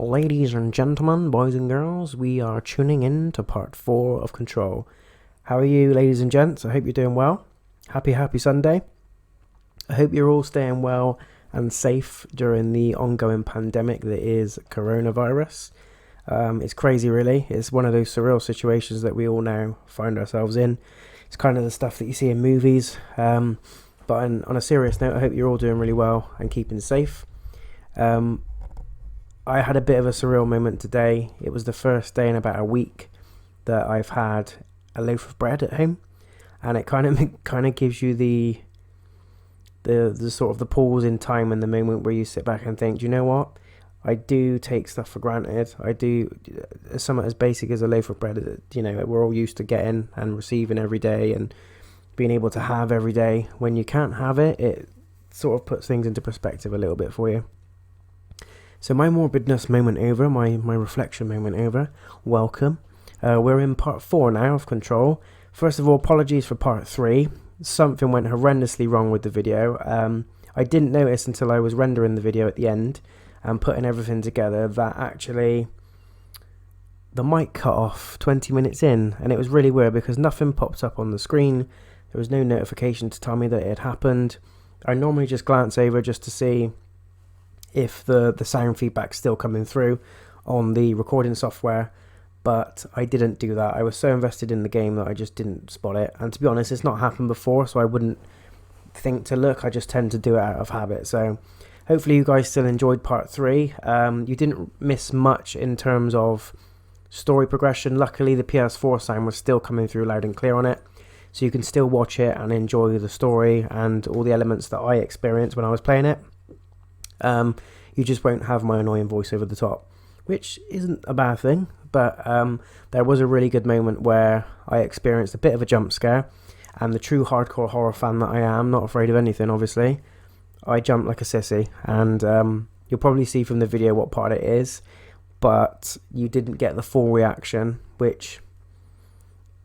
Ladies and gentlemen, boys and girls, we are tuning in to part 4 of Control. How are you, ladies and gents? I hope you're doing well. Happy Sunday. I hope you're all staying well and safe during the ongoing pandemic that is coronavirus. It's crazy, really. It's one of those surreal situations that we all now find ourselves in. It's kind of the stuff that you see in movies. But on a serious note, I hope you're all doing really well and keeping safe. I had a bit of a surreal moment today. It was the first day in about a week that I've had a loaf of bread at home, and it kind of gives you the sort of the pause in time and the moment where you sit back and think, do you know what? I do take stuff for granted. I do something as basic as a loaf of bread that, you know, we're all used to getting and receiving every day and being able to have every day. When you can't have it, it sort of puts things into perspective a little bit for you. So my morbidness moment over, my reflection moment over, welcome. We're in part 4 now of Control. First of all, apologies for part 3. Something went horrendously wrong with the video. I didn't notice until I was rendering the video at the end and putting everything together that actually the mic cut off 20 minutes in, and it was really weird because nothing popped up on the screen. There was no notification to tell me that it had happened. I normally just glance over just to see if the sound feedback's still coming through on the recording software, but I didn't do that. I was so invested in the game that I just didn't spot it, and to be honest, it's not happened before, so I wouldn't think to look. I just tend to do it out of habit. So hopefully you guys still enjoyed part 3. You didn't miss much in terms of story progression. Luckily the PS4 sound was still coming through loud and clear on it, so you can still watch it and enjoy the story and all the elements that I experienced when I was playing it. You just won't have my annoying voice over the top, which isn't a bad thing, but there was a really good moment where I experienced a bit of a jump scare, and the true hardcore horror fan that I am, not afraid of anything obviously, I jumped like a sissy, and you'll probably see from the video what part it is, but you didn't get the full reaction, which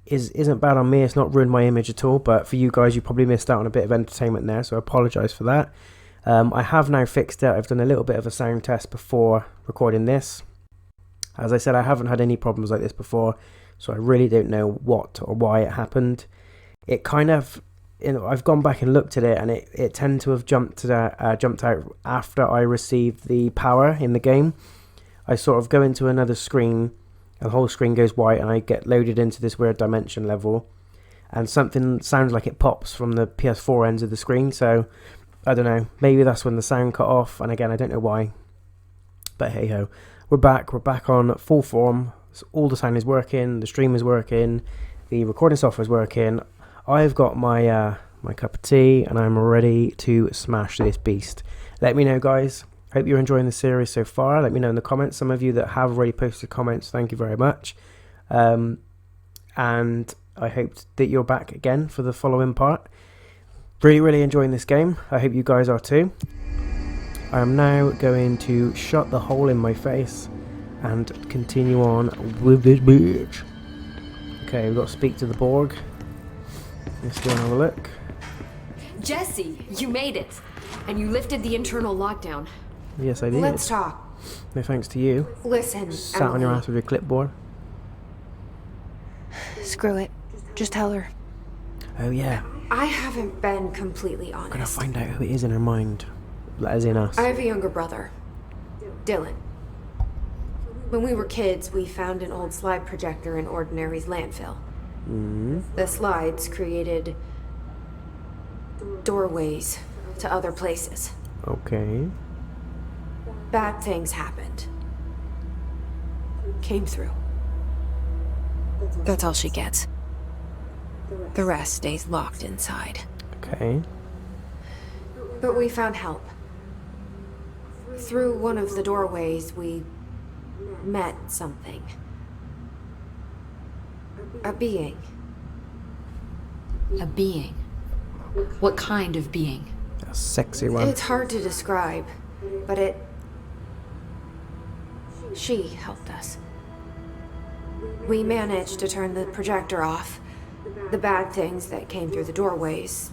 isn't bad on me. It's not ruined my image at all, but for you guys, you probably missed out on a bit of entertainment there, so I apologise for that. I have now fixed it. I've done a little bit of a sound test before recording this. As I said, I haven't had any problems like this before, so I really don't know what or why it happened. It kind of, I've gone back and looked at it, and it tended to have jumped out after I received the power in the game. I sort of go into another screen, and the whole screen goes white, and I get loaded into this weird dimension level, and something sounds like it pops from the PS4 ends of the screen, so I don't know, maybe that's when the sound cut off, and again, I don't know why, but hey ho, we're back on full form. All the sound is working, the stream is working, the recording software is working. I've got my my cup of tea, and I'm ready to smash this beast. Let me know, guys. Hope you're enjoying the series so far. Let me know in the comments. Some of you that have already posted comments, thank you very much. And I hope that you're back again for the following part. Really enjoying this game. I hope you guys are too. I am now going to shut the hole in my face and continue on with this bitch. Okay, we've got to speak to the Borg. Let's go and have a look. Jesse, you made it. And you lifted the internal lockdown. Yes, I did. Let's talk. No thanks to you. Listen, Sat on your ass with your clipboard. Screw it. Just tell her. Oh yeah. I haven't been completely honest. We're gonna find out who it is in her mind. As in us. I have a younger brother, Dylan. When we were kids, we found an old slide projector in Ordinary's landfill. The slides created doorways to other places. Okay. Bad things happened. Came through. That's all she gets. The rest stays locked inside. Okay. But we found help. Through one of the doorways, we met something. A being. A being? What kind of being? A sexy one. It's hard to describe, but she helped us. We managed to turn the projector off. The bad things that came through the doorways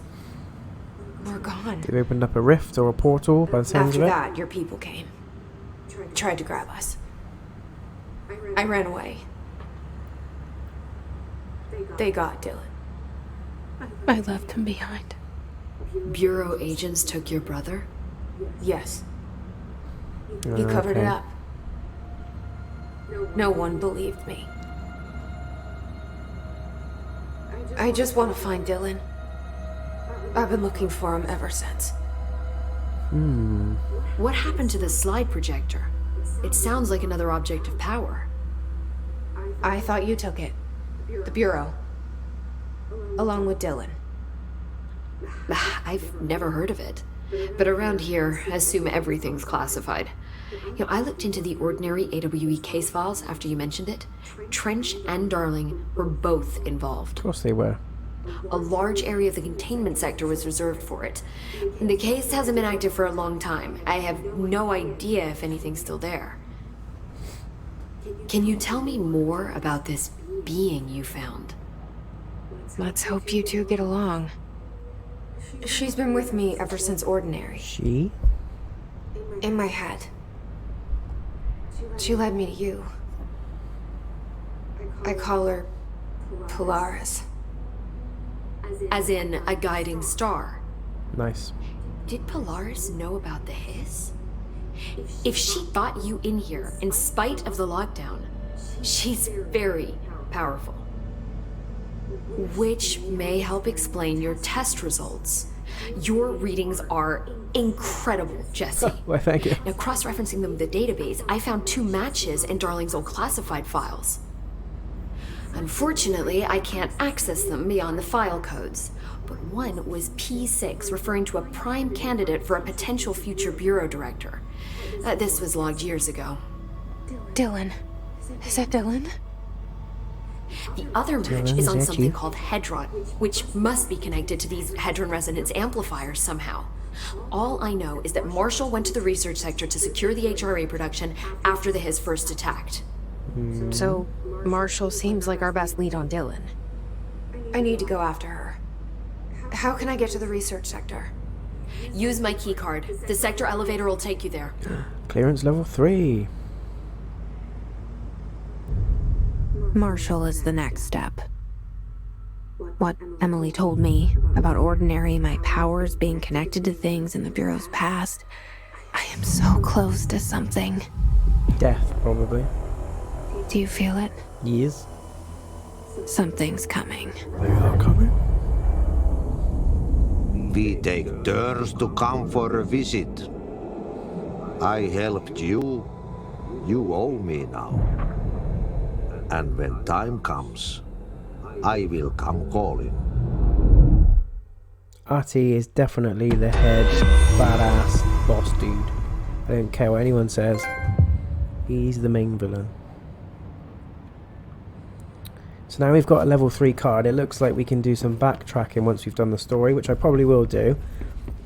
were gone. It opened up a rift or a portal by the sounds After of it. that, your people came. Tried to grab us. I ran away. They got Dylan. I left him behind. Bureau agents took your brother? Yes. He covered it up. No one believed me. I just want to find Dylan. I've been looking for him ever since. What happened to the slide projector? It sounds like another object of power. I thought you took it. The Bureau. Along with Dylan. I've never heard of it. But around here, I assume everything's classified. I looked into the ordinary AWE case files after you mentioned it. Trench and Darling were both involved. Of course they were. A large area of the containment sector was reserved for it. The case hasn't been active for a long time. I have no idea if anything's still there. Can you tell me more about this being you found? Let's hope you two get along. She's been with me ever since Ordinary. She? In my head. She led me to you. I call her Polaris. As in a guiding star. Nice. Did Polaris know about the hiss? If she got you in here in spite of the lockdown, she's very powerful. Which may help explain your test results. Your readings are incredible, Jesse. Well, thank you. Now, cross-referencing them with the database, I found 2 matches in Darling's old classified files. Unfortunately, I can't access them beyond the file codes, but one was P6, referring to a prime candidate for a potential future bureau director. This was logged years ago. Dylan. Is that Dylan? The other match Dylan, is on that something you? called Hedron, which must be connected to these Hedron resonance amplifiers somehow. All I know is that Marshall went to the research sector to secure the HRA production after the Hiss first attacked. So, Marshall seems like our best lead on Dylan. I need to go after her. How can I get to the research sector? Use my keycard. The sector elevator will take you there. Clearance level 3. Marshall is the next step. What Emily told me about Ordinary, my powers being connected to things in the Bureau's past, I am so close to something. Death, probably. Do you feel it? Yes. Something's coming. They are coming. We take turns to come for a visit. I helped you. You owe me now. And when time comes, I will come calling. Artie is definitely the head badass boss dude. I don't care what anyone says. He's the main villain. So now we've got a level 3 card. It looks like we can do some backtracking once we've done the story, which I probably will do.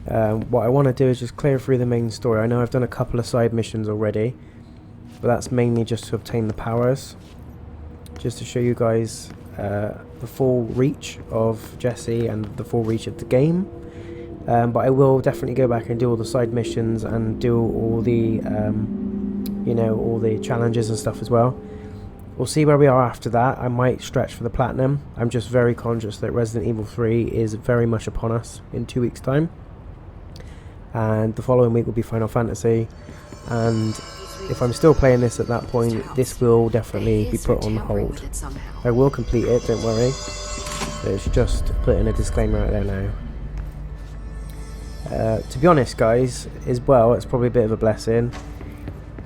What I want to do is just clear through the main story. I know I've done a couple of side missions already, but that's mainly just to obtain the powers. Just to show you guys the full reach of Jesse and the full reach of the game. But I will definitely go back and do all the side missions and do all the, all the challenges and stuff as well. We'll see where we are after that. I might stretch for the platinum. I'm just very conscious that Resident Evil 3 is very much upon us in 2 weeks' time. And the following week will be Final Fantasy. And if I'm still playing this at that point, this will definitely be put on hold. I will complete it, don't worry. It's just putting a disclaimer out there now. To be honest, guys, as well, it's probably a bit of a blessing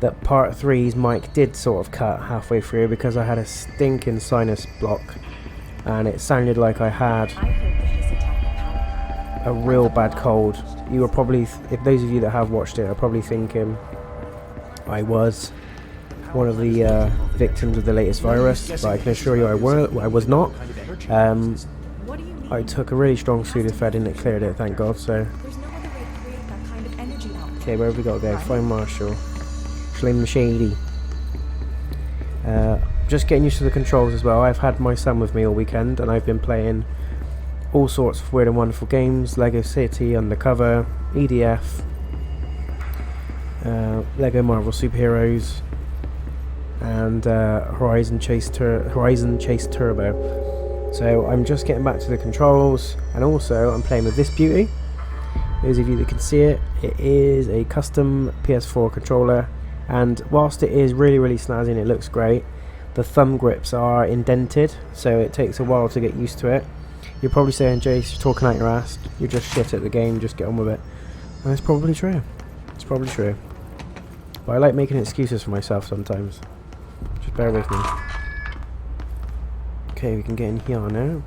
that part 3's mic did sort of cut halfway through because I had a stinking sinus block and it sounded like I had a real bad cold. You were probably, if those of you that have watched it are probably thinking I was one of the victims of the latest virus, but I can assure you I was not. I took a really strong Sudafed and it cleared it, thank God. So okay, where have we got to go? Find Marshall. Slim Shady. Just getting used to the controls as well. I've had my son with me all weekend and I've been playing all sorts of weird and wonderful games. Lego City, Undercover, EDF, Lego Marvel Superheroes, and Horizon Chase Turbo. So I'm just getting back to the controls, and also I'm playing with this beauty. Those of you that can see it, it is a custom PS4 controller, and whilst it is really, really snazzy and it looks great, the thumb grips are indented, so it takes a while to get used to it. You're probably saying, Jace, you're talking out your ass, you're just shit at the game, just get on with it. And it's probably true. It's probably true. But I like making excuses for myself sometimes. Just bear with me. Okay, we can get in here now.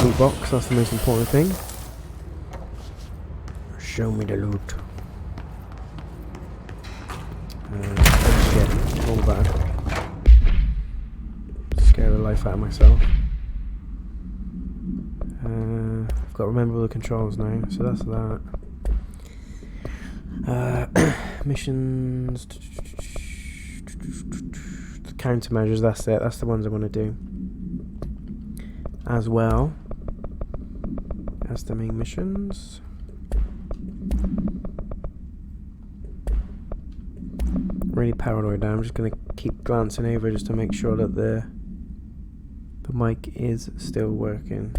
Loot box, that's the most important thing. Show me the loot. Oh shit, all bad. Scare the life out of myself. I've got to remember all the controls now, so that's that. Missions. The countermeasures, that's it, that's the ones I want to do. As well as the main missions. Really paranoid now. I'm just going to keep glancing over just to make sure that the mic is still working.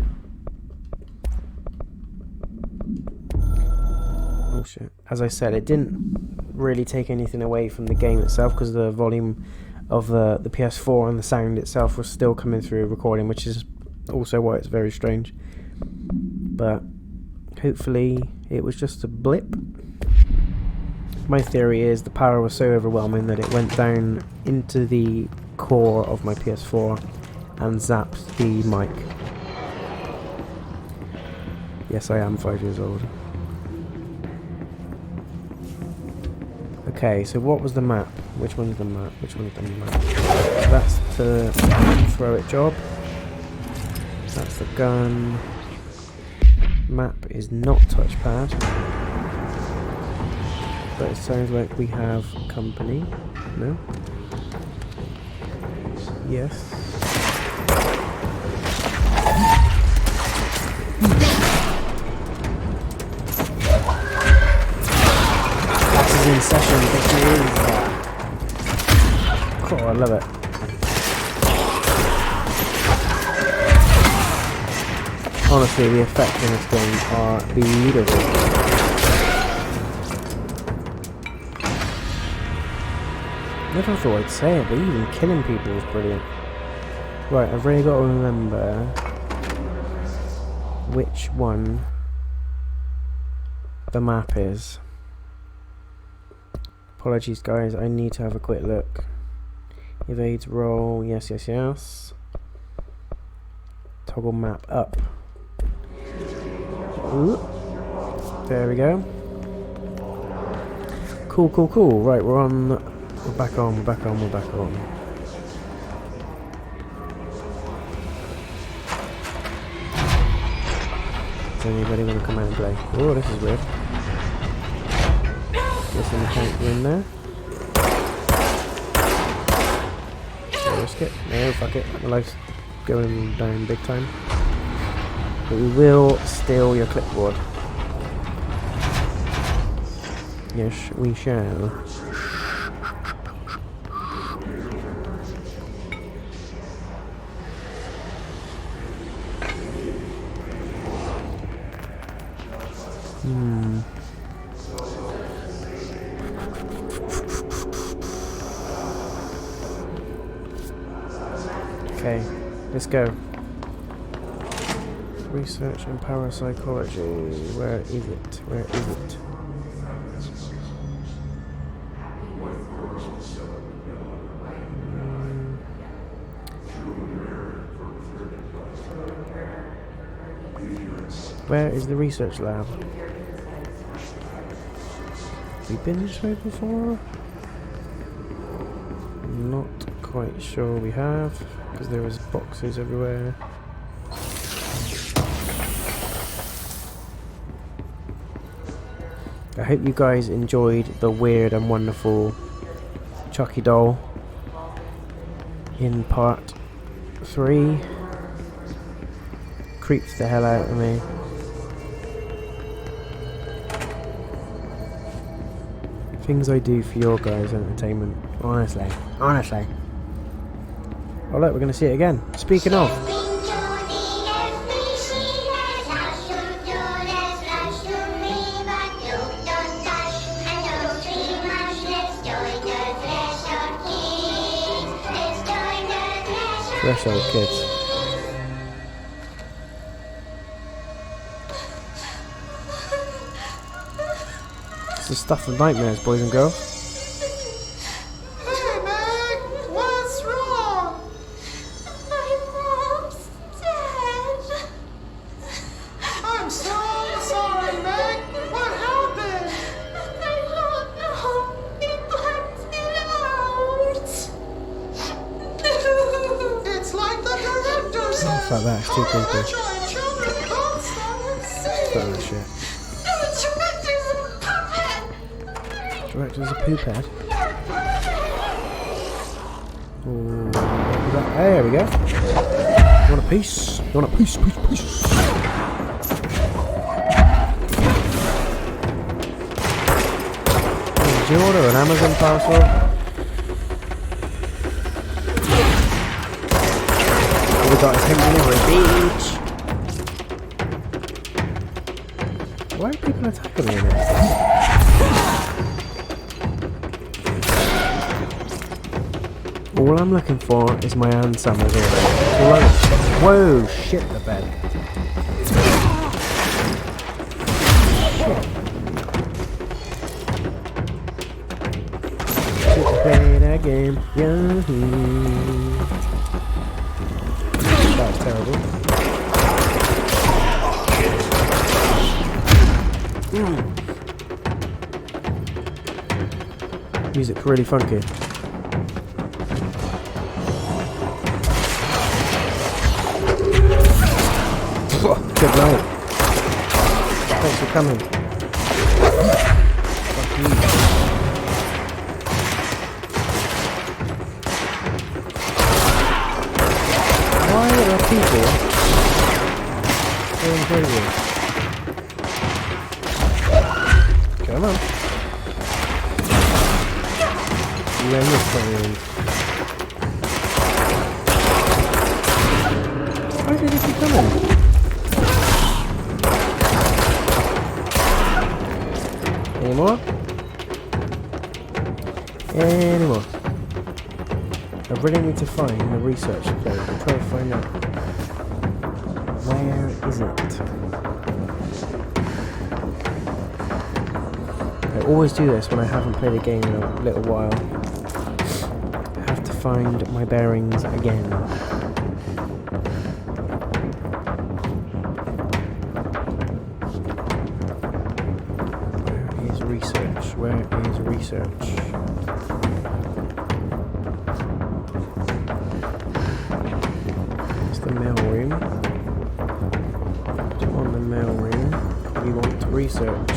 Oh shit. As I said, it didn't really take anything away from the game itself, because the volume of the PS4 and the sound itself was still coming through recording, which is also why it's very strange. But hopefully it was just a blip. My theory is the power was so overwhelming that it went down into the core of my PS4 and zapped the mic. Yes, I am 5 years old. Okay, so what was the map? Which one's the map? Which one's the map? That's the throw it job. That's the gun. Map is not touchpad. But it sounds like we have company. No? Yes. This is in session, bitches. Cool, I love it. Honestly, the effects in this game are beautiful. Never thought I'd say it, but even killing people is brilliant. Right, I've really got to remember which one the map is. Apologies guys, I need to have a quick look. Evades roll, yes, yes, yes. Toggle map up. Ooh. There we go. Cool, cool, cool. Right, we're on. We're back on, we're back on, we're back on. Does anybody want to come out and play? Oh, this is weird. Guess I'm going in there. Risk it. No, fuck it. My life's going down big time. But we will steal your clipboard. Yes, we shall. Okay, let's go. Research and parapsychology. Where is it? Where is it? Where is the research lab? Have we been this way before? Not quite sure we have, because there was boxes everywhere. I hope you guys enjoyed the weird and wonderful Chucky doll in part 3. Creeped the hell out of me. Things I do for your guys' entertainment. Honestly. Honestly. Oh look, we're going to see it again. Speaking of. Threshold Kids. It's the stuff of nightmares, boys and girls. Hey, Meg! What's wrong? My mom's dead. I'm so sorry, Meg! What happened? I don't know. He blacked it out. It's like the director said. Fuck that, it's too creepy. Giant children can't stand and see. Fuck that shit. The director's a puppet. Director's a poop head. Ooh, what was that? There we go. You want a piece? You want a piece? Piece. Did you order an Amazon parcel? We got a home delivery, bitch. Why are people attacking me in it? All I'm looking for is my Ann Summers order. Whoa, shit the bed. Shit to play that game. Yahoo. That was terrible. Music's really funky. Good night. Thanks for coming. Fuck you. Why are there people going crazy? Come on. Let me find. Why did it keep coming? Any more? Any more? I really need to find the research code. I'm trying to find out. Where is it? I always do this when I haven't played a game in a little while. I have to find my bearings again. Where is research? It's the mail room. So on the mail room, we want to research.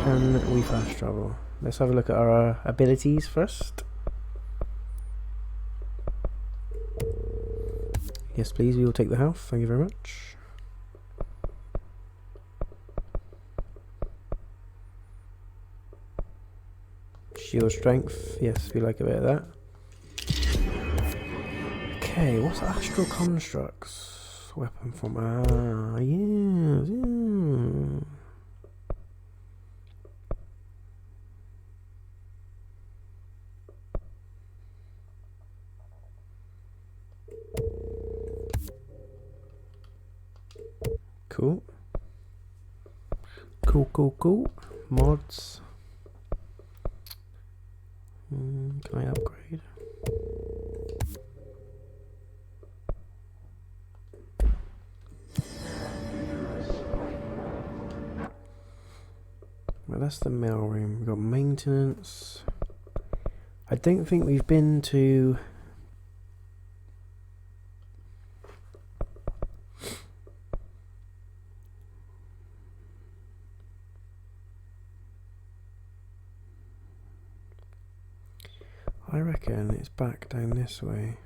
Can we fast travel? Let's have a look at our abilities first. Yes, please, we will take the health. Thank you very much. Shield strength. Yes, we like a bit of that. Okay, what's astral constructs? Weapon from... Ah, yes, yeah. Cool. Cool. Mods. Can I upgrade? Well, that's the mail room. We've got maintenance. I don't think we've been to... I reckon it's back down this way.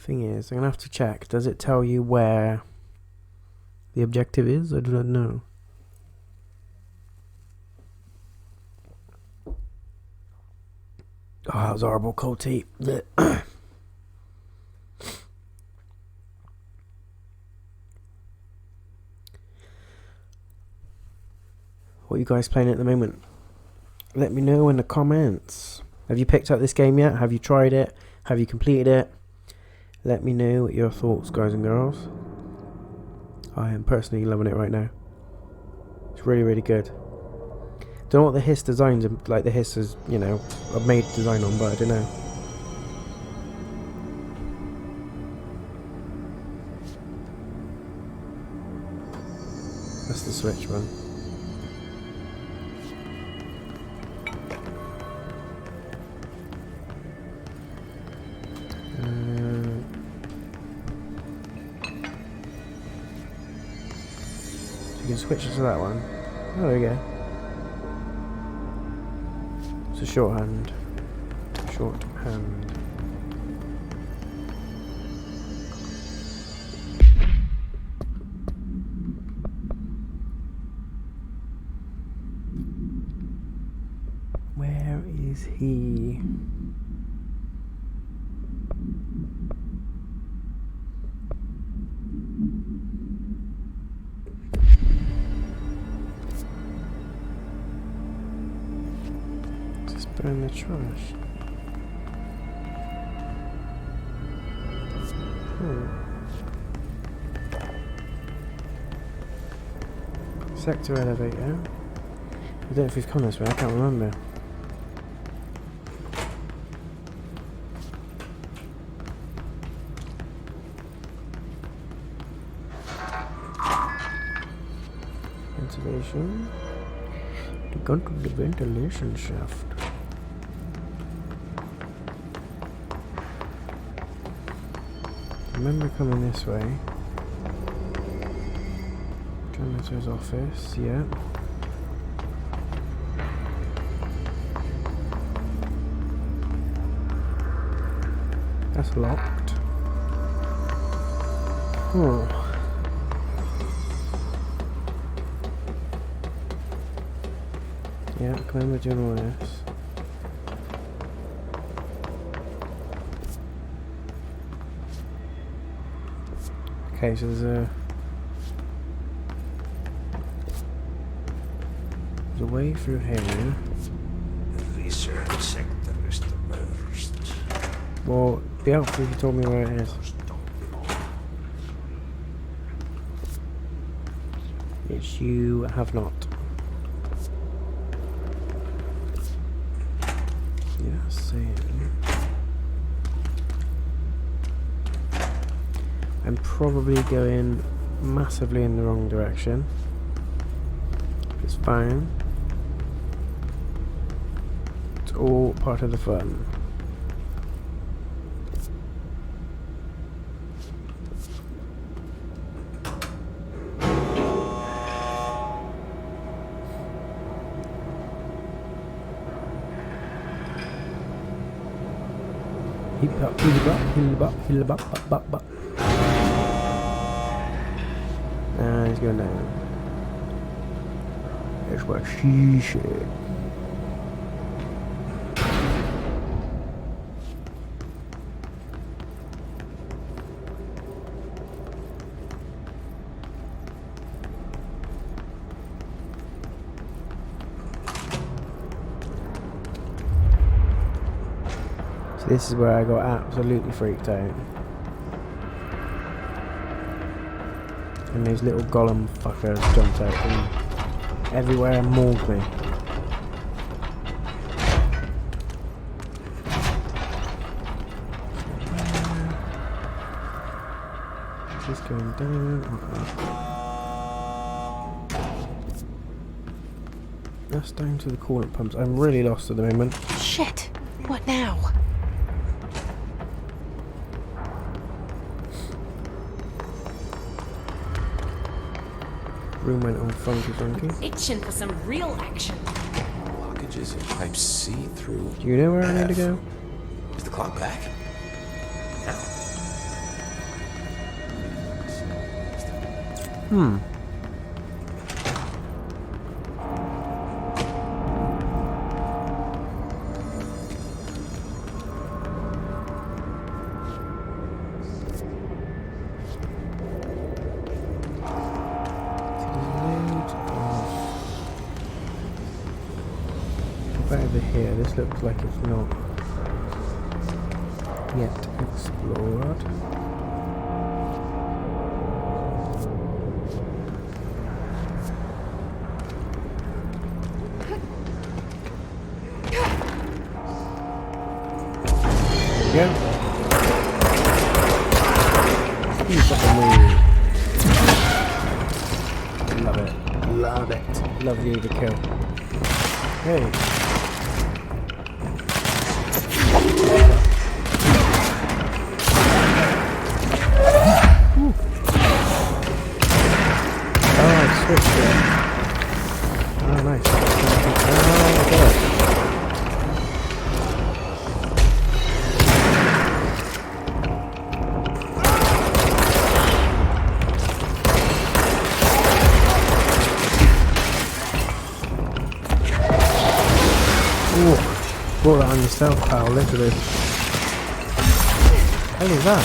Thing is, I'm gonna have to check. Does it tell you where the objective is? I do not know. Oh, that was horrible. Cold tea. Blech. What are you guys playing at the moment? Let me know in the comments. Have you picked up this game yet? Have you tried it? Have you completed it? Let me know your thoughts, guys and girls. I am personally loving it right now. It's really, really good. Don't know what the hiss designs are like. The hiss is, you know, I've made design on, but I don't know. That's the switch one. You can switch it to that one. Oh, there we go. It's a shorthand. Shorthand. Where is he? Just burn the trash. Sector elevator. I don't know if we've come this way, I can't remember. Ventilation. To go to the ventilation shaft. I remember coming this way. Janitor's office, yeah. That's locked. Oh. Yeah, I can remember doing all this. Okay, so there's a way through here. The research sector is the worst. Well, it'd be helpful if you told me where it is. Which you have not. Yeah, same. I'm probably going massively in the wrong direction. It's fine. It's all part of the fun. He's going down. That's what she said. So this is where I got absolutely freaked out. And these little golem fuckers jumped out from everywhere and mauled me. Just going down. That's down to the coolant pumps. I'm really lost at the moment. Shit! What now? Room went all funky. Itching for some real action. Blockages in pipe C through. Do you know where I need to go? Is the clock back? Now. Over here, this looks like it's not yet explored. There we go. Speed up and move. Love it. Love it. Love the overkill. Hey. Switched it. Oh, nice. Oh, God. Ooh, brought that on yourself, pal, literally. What the hell is that?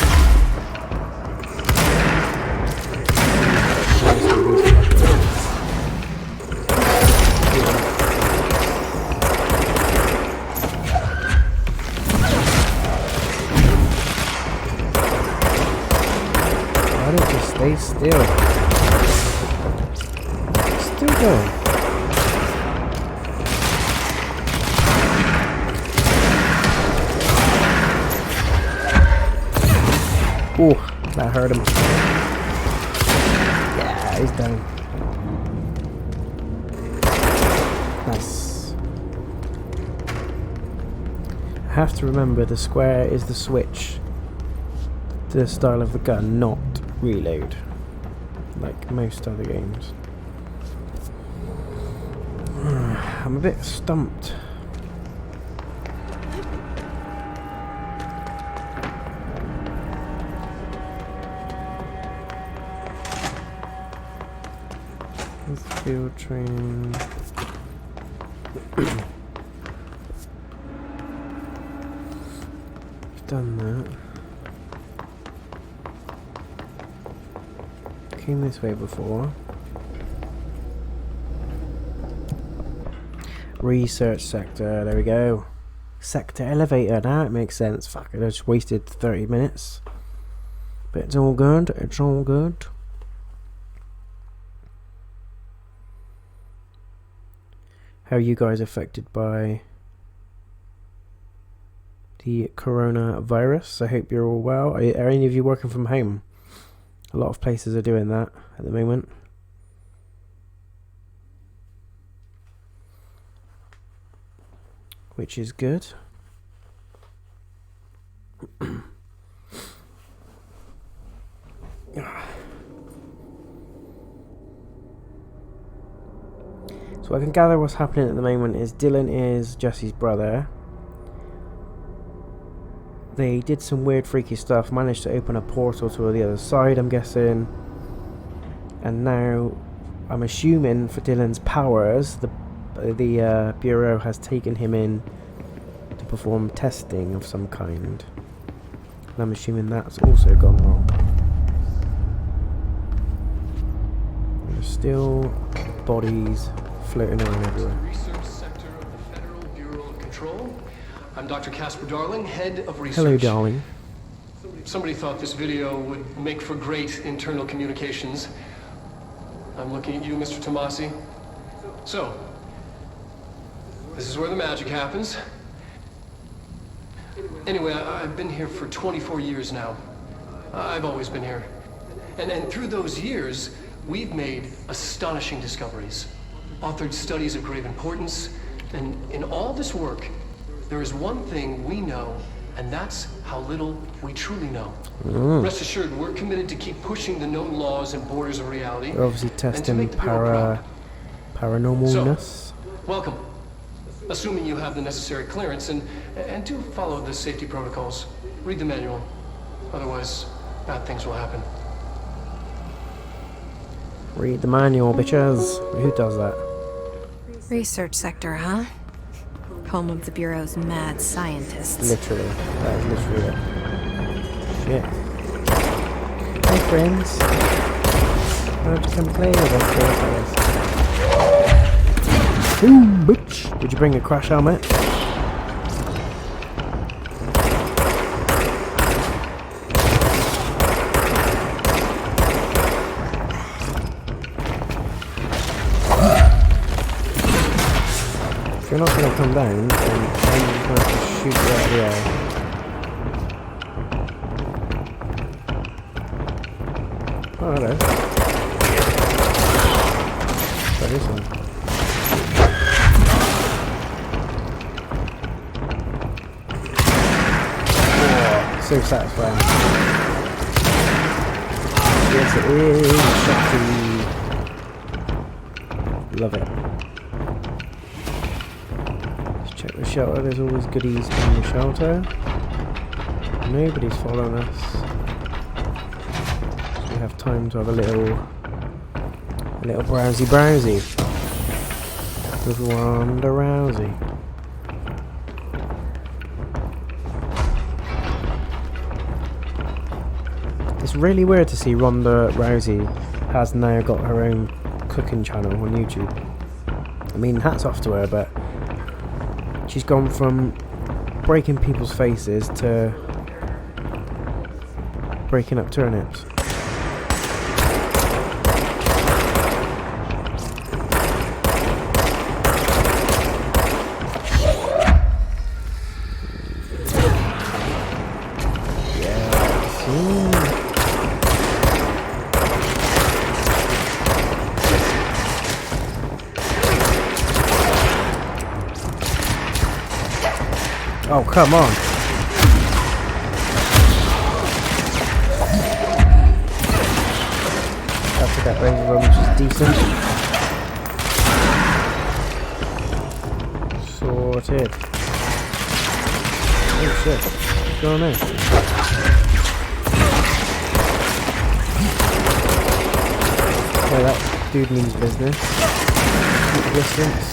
Why don't you stay still? Still going. Ooh, that hurt him. Yeah, he's down. Nice. I have to remember the square is the switch to the style of the gun, not reload, like most other games. I'm a bit stumped. Field training. We've done that. Came this way before. Research sector, there we go. Sector elevator, now it makes sense. Fuck it, I just wasted 30 minutes. But it's all good, it's all good. How are you guys affected by the coronavirus? I hope you're all well. Are any of you working from home? A lot of places are doing that at the moment. Which is good. So I can gather what's happening at the moment is Dylan is Jesse's brother. They did some weird freaky stuff, managed to open a portal to the other side, I'm guessing. And now, I'm assuming for Dylan's powers, the Bureau has taken him in to perform testing of some kind. And I'm assuming that's also gone wrong. There's still bodies floating around everywhere. Research Sector of the Federal Bureau of Control. I'm Dr. Casper Darling, head of research. Hello, darling. Somebody thought this video would make for great internal communications. I'm looking at you, Mr. Tomasi. So, this is where the magic happens. Anyway, I've been here for 24 years now. I've always been here. And through those years, we've made astonishing discoveries. Authored studies of grave importance. And in all this work, there is one thing we know, and that's how little we truly know. Rest assured, we're committed to keep pushing the known laws and borders of reality. They're obviously testing paranormalness. So, welcome. Assuming you have the necessary clearance, and do follow the safety protocols. Read the manual. Otherwise, bad things will happen. Read the manual, bitches. Who does that? Research sector, huh? Home of the Bureau's mad scientists. Literally. That is literally it. Shit. Hey friends. Why don't you come play with us, fellas? Ooh, bitch! Did you bring a crash helmet? If you're not going to come down, then I'm just going to have to shoot you out of the air. Oh, hello. That is one. Oh, so satisfying. Yes, it is. Shotty. Love it. Check the shelter, there's always goodies in the shelter. Nobody's following us. So we have time to have a little browsy with Ronda Rousey. It's really weird to see Ronda Rousey has now got her own cooking channel on YouTube. I mean, hats off to her, but she's gone from breaking people's faces to breaking up turnips. Oh, come on. After that range run, which is decent. Sorted. Oh shit. What's going on? Okay, that dude means business. Keep the distance.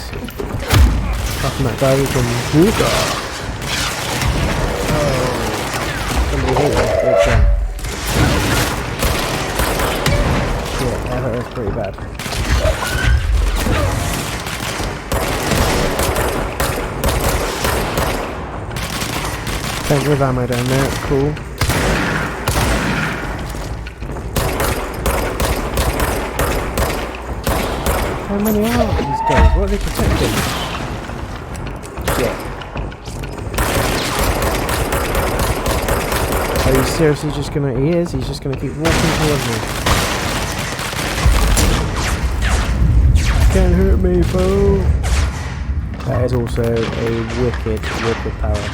Fucking that guy from Huga. Somebody hit me, big thing. Shit, that hurt pretty bad. Plenty of ammo down there, it's cool. How many are these guys? What are they protecting? Shit. Are you seriously just gonna... He is, he's just gonna keep walking towards me. Can't hurt me, fool. That is also a wicked power.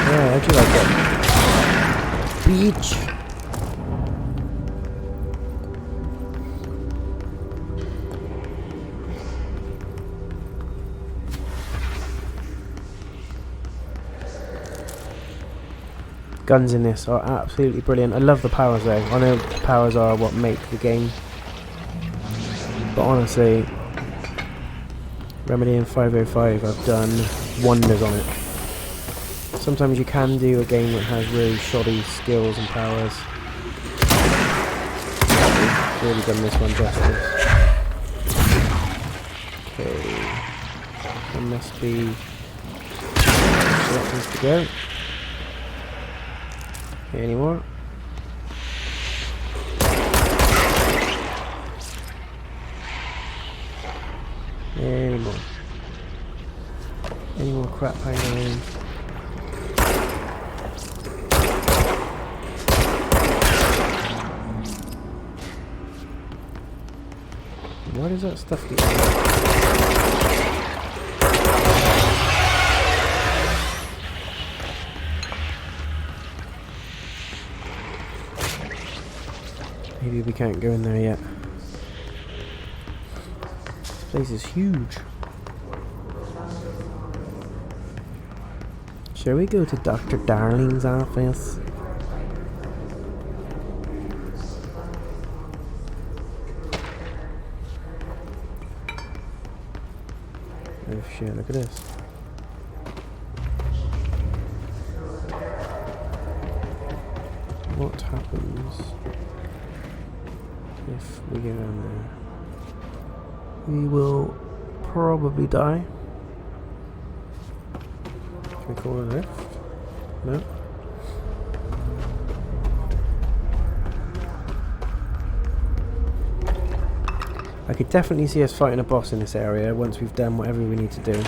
Yeah, how'd you like that? Beach. Guns in this are absolutely brilliant. I love the powers though. I know powers are what make the game. But honestly, Remedy in 505 have done wonders on it. Sometimes you can do a game that has really shoddy skills and powers. They've really done this one justice. Okay. There must be selections to go. Any more? Any more? Any more crap hanging around? Why does that stuff get... Maybe we can't go in there yet. This place is huge. Shall we go to Dr. Darling's office? Oh shit, look at this. What happens if we go down there? We will probably die. Can we call it a lift? No. I could definitely see us fighting a boss in this area once we've done whatever we need to do.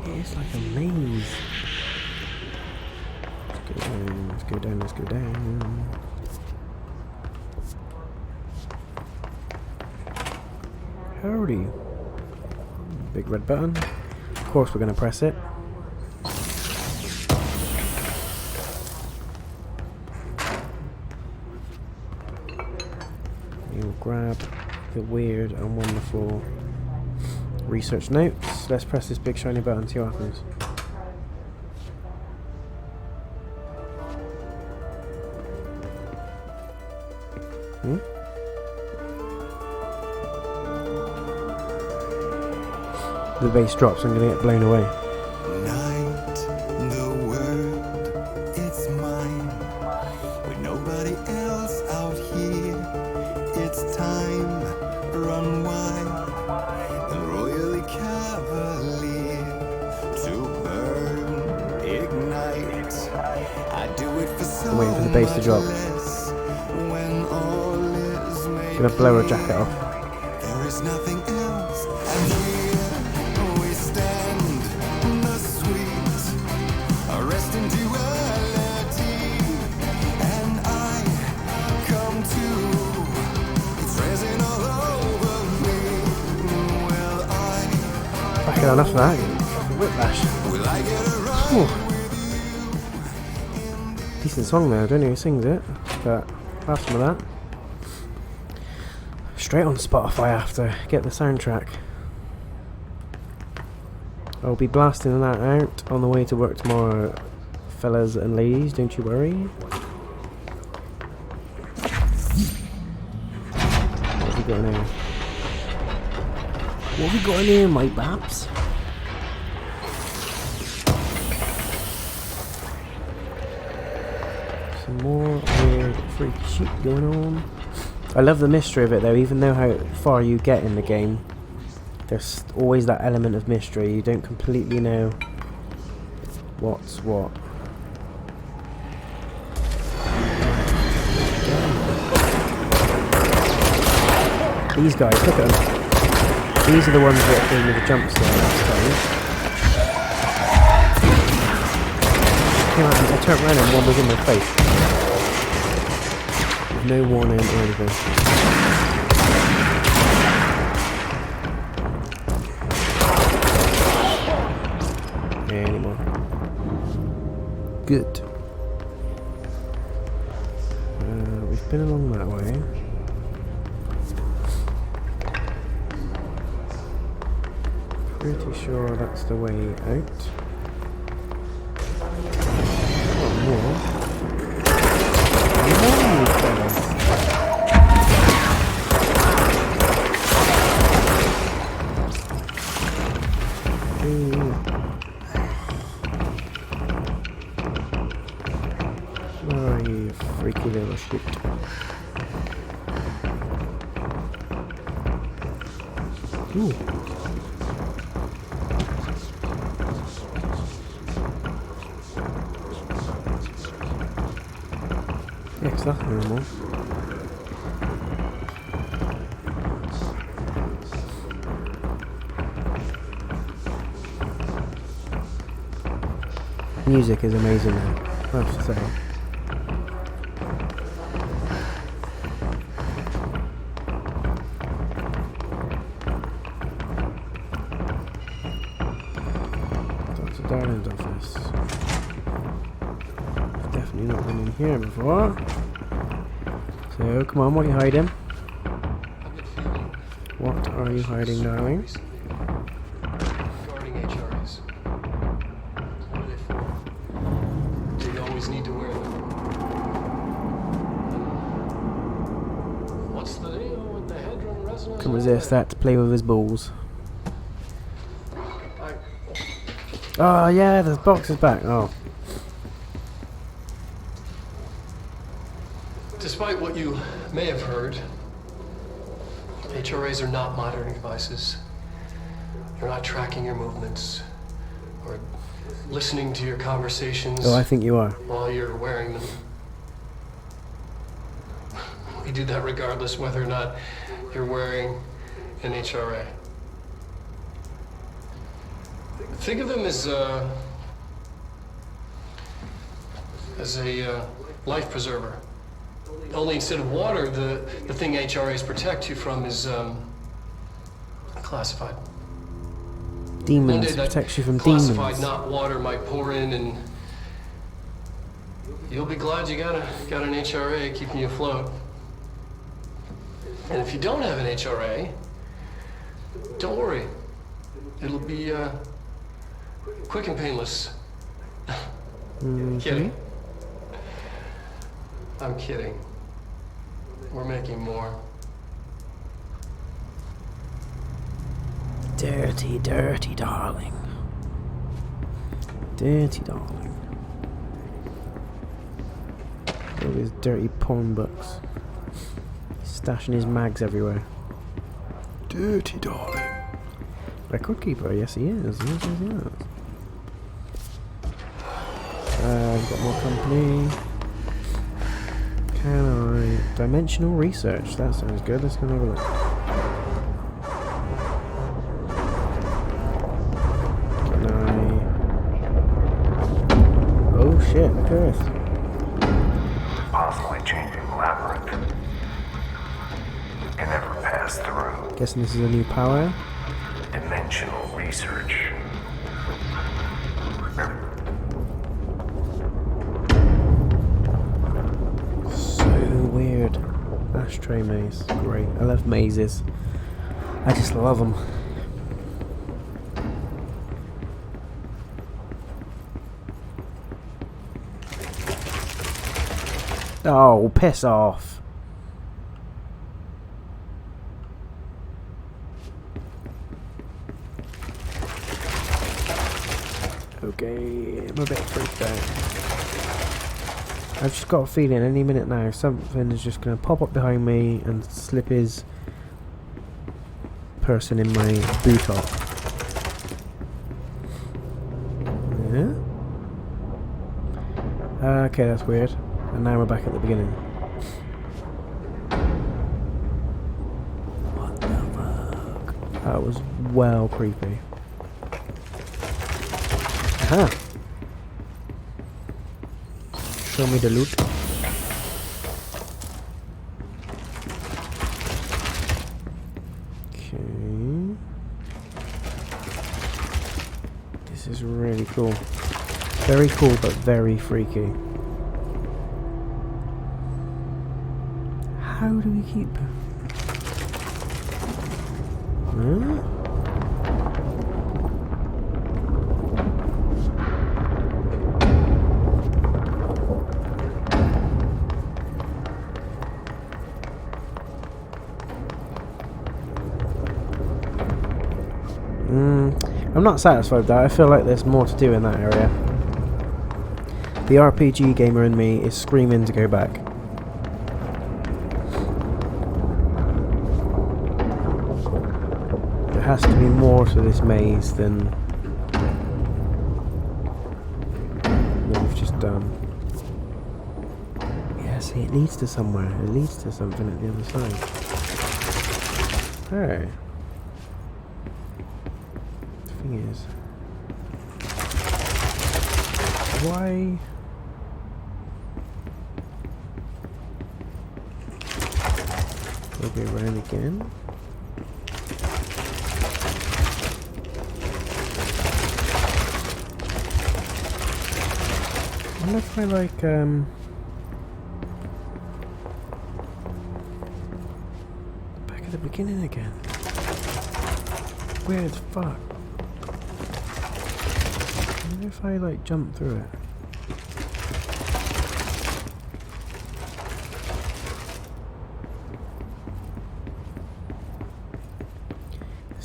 It's like a maze. Let's go down, let's go down, let's go down. Howdy. Big red button. Of course we're going to press it. We'll grab the weird and wonderful research notes. Let's press this big shiny button and see what happens. The bass drops, I'm going to get blown away. Night, the world, it's mine. With nobody else out here, it's time, run wide and royally cavalier to burn, ignite. I do it for so I'm waiting for the bass to drop. when all is made. I'm going to blow her jacket off. There is nothing else, and here we stand, the sweet, arresting duality, and I come to, it's raising all over me. Will I? Fucking enough of that. Whiplash. Will I get around? Decent song there, I don't know who sings it, but have some of that. Straight on Spotify after, get the soundtrack. I'll be blasting that out on the way to work tomorrow, fellas and ladies, don't you worry. What have we got in here? What have we got in here, my baps? Some more weird freaky shit going on. I love the mystery of it though, even though how far you get in the game, there's always that element of mystery. You don't completely know what's what. These guys, look at them. These are the ones that gave me the jump scare last time. I turned around and one was in my face. With no warning or anything. Anymore. Good. We've been along that way. Pretty sure that's the way out. Oh, you freaky little shit. Ooh. Yeah, 'cause that's normal. Music is amazing now, I have to say. Dr. Darling's office. I've definitely not been in here before. So, come on, what are you hiding? What are you hiding, darling? Regarding Can resist that to play with his balls. Oh yeah, the box is back. Oh. Despite what you may have heard, HRAs are not monitoring devices. They're not tracking your movements or listening to your conversations. Oh, I think you are. While you're wearing them. We do that regardless whether or not you're wearing an HRA. Think of them as a life preserver. Only instead of water, the thing HRAs protect you from is classified. Demons, protects you from demons. Classified, not water, might pour in, and you'll be glad you got an HRA keeping you afloat. And if you don't have an HRA, don't worry. It'll be quick and painless. Kidding. I'm kidding. We're making more. Dirty, dirty darling. Dirty darling. All these dirty porn books. Stashing his mags everywhere. Dirty darling. Record keeper, yes he is. Yes, yes, yes. I've got more company. Can I... Dimensional research. That sounds good. Let's go and have a look. Can I... Oh shit, look at this. Constantly changing labyrinth. Can never pass through. Guessing this is a new power. Dimensional research. Weird. Ashtray maze. Great. I love mazes. I just love them. Oh, piss off. Okay, I'm a bit freaked out. I've just got a feeling any minute now something is just going to pop up behind me and slip his person in my boot off. Yeah? Okay, that's weird. And now we're back at the beginning. What the fuck? That was well creepy. Aha! Show me the loot. Okay. This is really cool. Very cool, but very freaky. How do we keep... Huh? I'm not satisfied with that. I feel like there's more to do in that area. The RPG gamer in me is screaming to go back. There has to be more to this maze than we've just done. Yeah, see, it leads to somewhere. It leads to something at the other side. Hey. Is why we'll be around again. I wonder if I like back at the beginning again. Weird as fuck. If I like jump through it.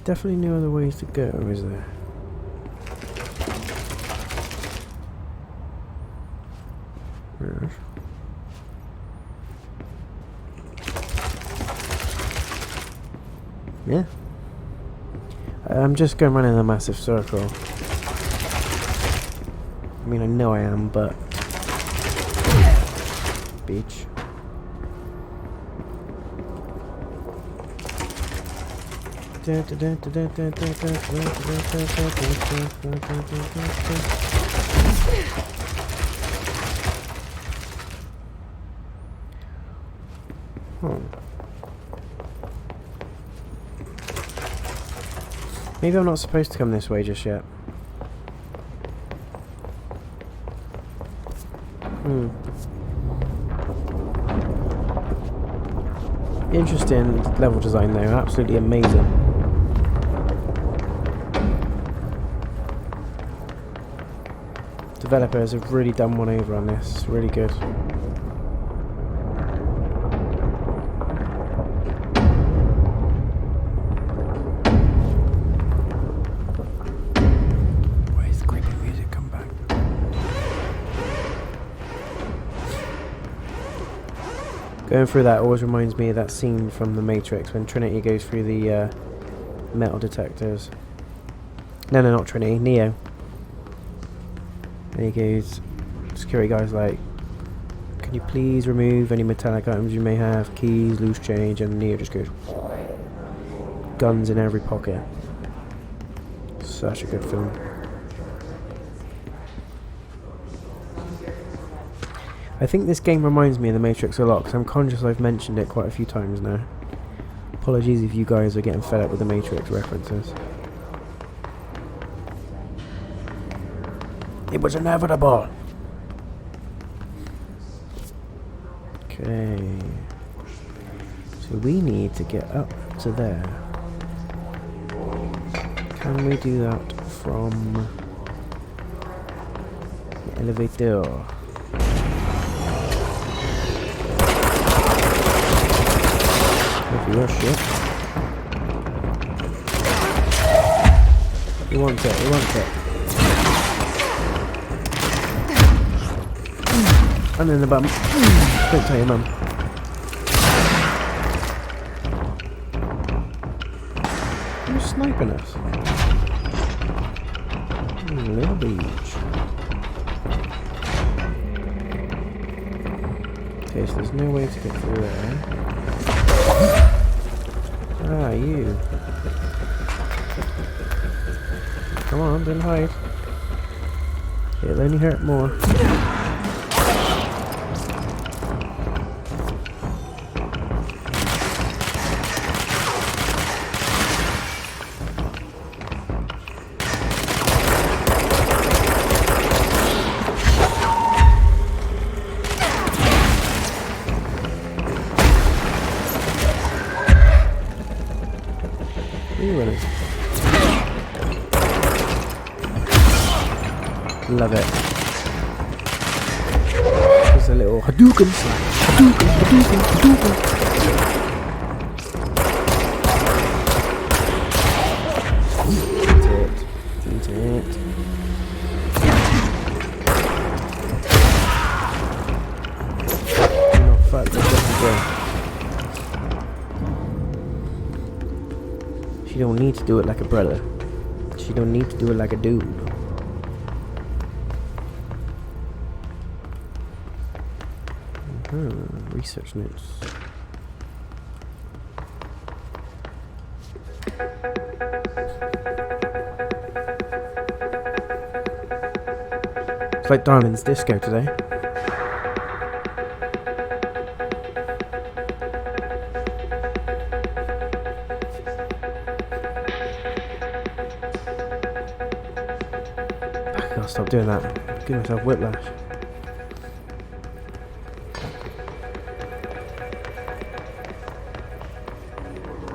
There's definitely no other ways to go, is there? Yes. Yeah. I'm just going around in a massive circle. I mean, I know I am, but... Beach. Maybe I'm not supposed to come this way just yet. Interesting level design though, absolutely amazing. Developers have really done one over on this, it's really good. Where's the creepy music come back? Going through that always reminds me of that scene from The Matrix when Trinity goes through the metal detectors. No, not Trinity, Neo. And he goes, security guy's like, can you please remove any metallic items you may have, keys, loose change, and Neo just goes, guns in every pocket. Such a good film. I think this game reminds me of The Matrix a lot, because I'm conscious I've mentioned it quite a few times now. Apologies if you guys are getting fed up with The Matrix references. It was inevitable. Okay. So we need to get up to there. Can we do that from the elevator? If you rush it. He wants it, he wants it. And in the bum. Don't tell your mum. Who's sniping us? Little beach. Okay, so there's no way to get through there. Ah, you. Come on, don't hide. It'll only hurt more. Love it. There's a little Hadouken. Hadouken, Hadouken, Hadouken. Eat it. Eat it. No, fuck, that doesn't go. She don't need to do it like a brother. She don't need to do it like a dude. Research notes. It's like Darlin's Disco today. I gotta stop doing that. Give myself whiplash.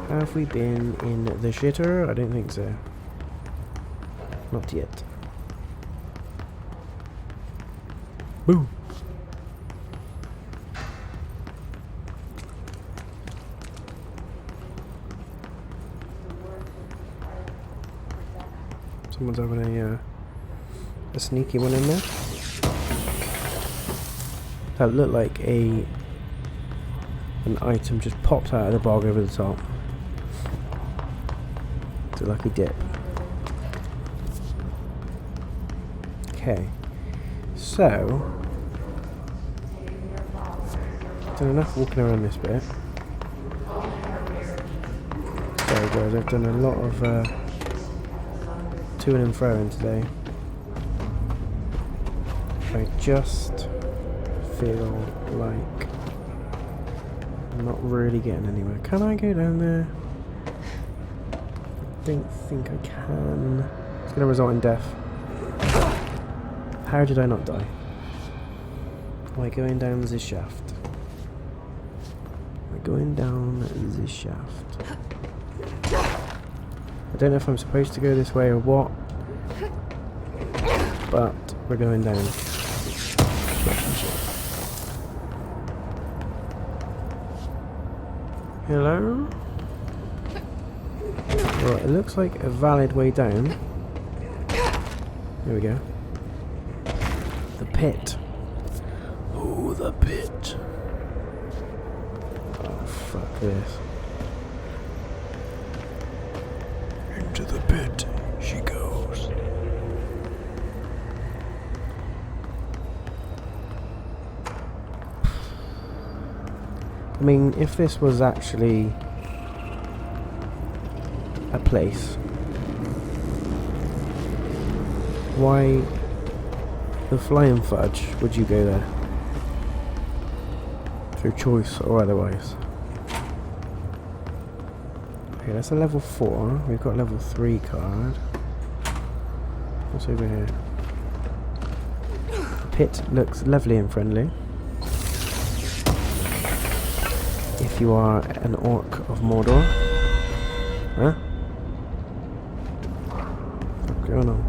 Have we been in the shitter? I don't think so. Not yet. Boom. Someone's having a sneaky one in there. That looked like an item just popped out of the bog over the top. It's a lucky dip. Okay, so done enough walking around this bit. Sorry guys, I've done a lot of to and fro today. I just feel like I'm not really getting anywhere. Can I go down there? I don't think I can. It's going to result in death. How did I not die? Am I going down this shaft? Am I going down this shaft? I don't know if I'm supposed to go this way or what, but we're going down. Hello? Well, it looks like a valid way down. Here we go. The pit. Oh, the pit. Oh, fuck this. Into the pit she goes. I mean, if this was actually a place, why the Flying Fudge would you go there? Through choice or otherwise. Okay, that's a level 4. We've got level 3 card. What's over here? The pit looks lovely and friendly. If you are an orc of Mordor. Huh? What's going on?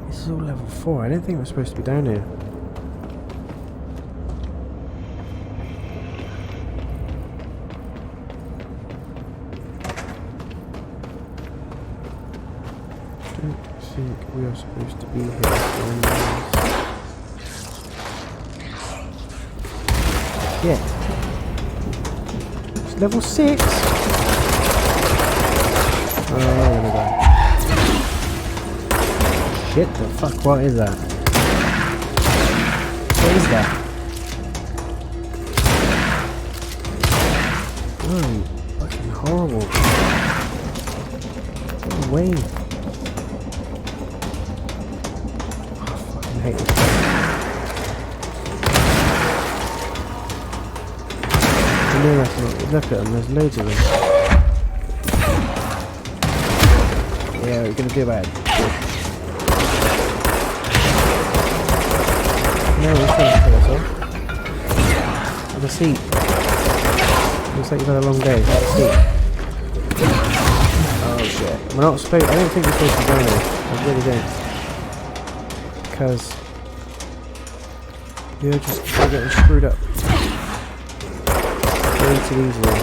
This is all level 4. I don't think we're supposed to be down here. I don't think we are supposed to be here. Shit. It's level 6! Oh, there we go. Shit, the fuck, what is that? What is that? Oh, fucking horrible. Get away. Oh, I fucking hate this place. Look at them, there's loads of them. Yeah, what are you gonna do about it? No, we're trying to kill us off. Have a seat. Looks like you've had a long day. Have a seat. Oh shit. We're not supposed. I don't think we're supposed to be going there. I really don't. Because you're just getting screwed up. Way too easily.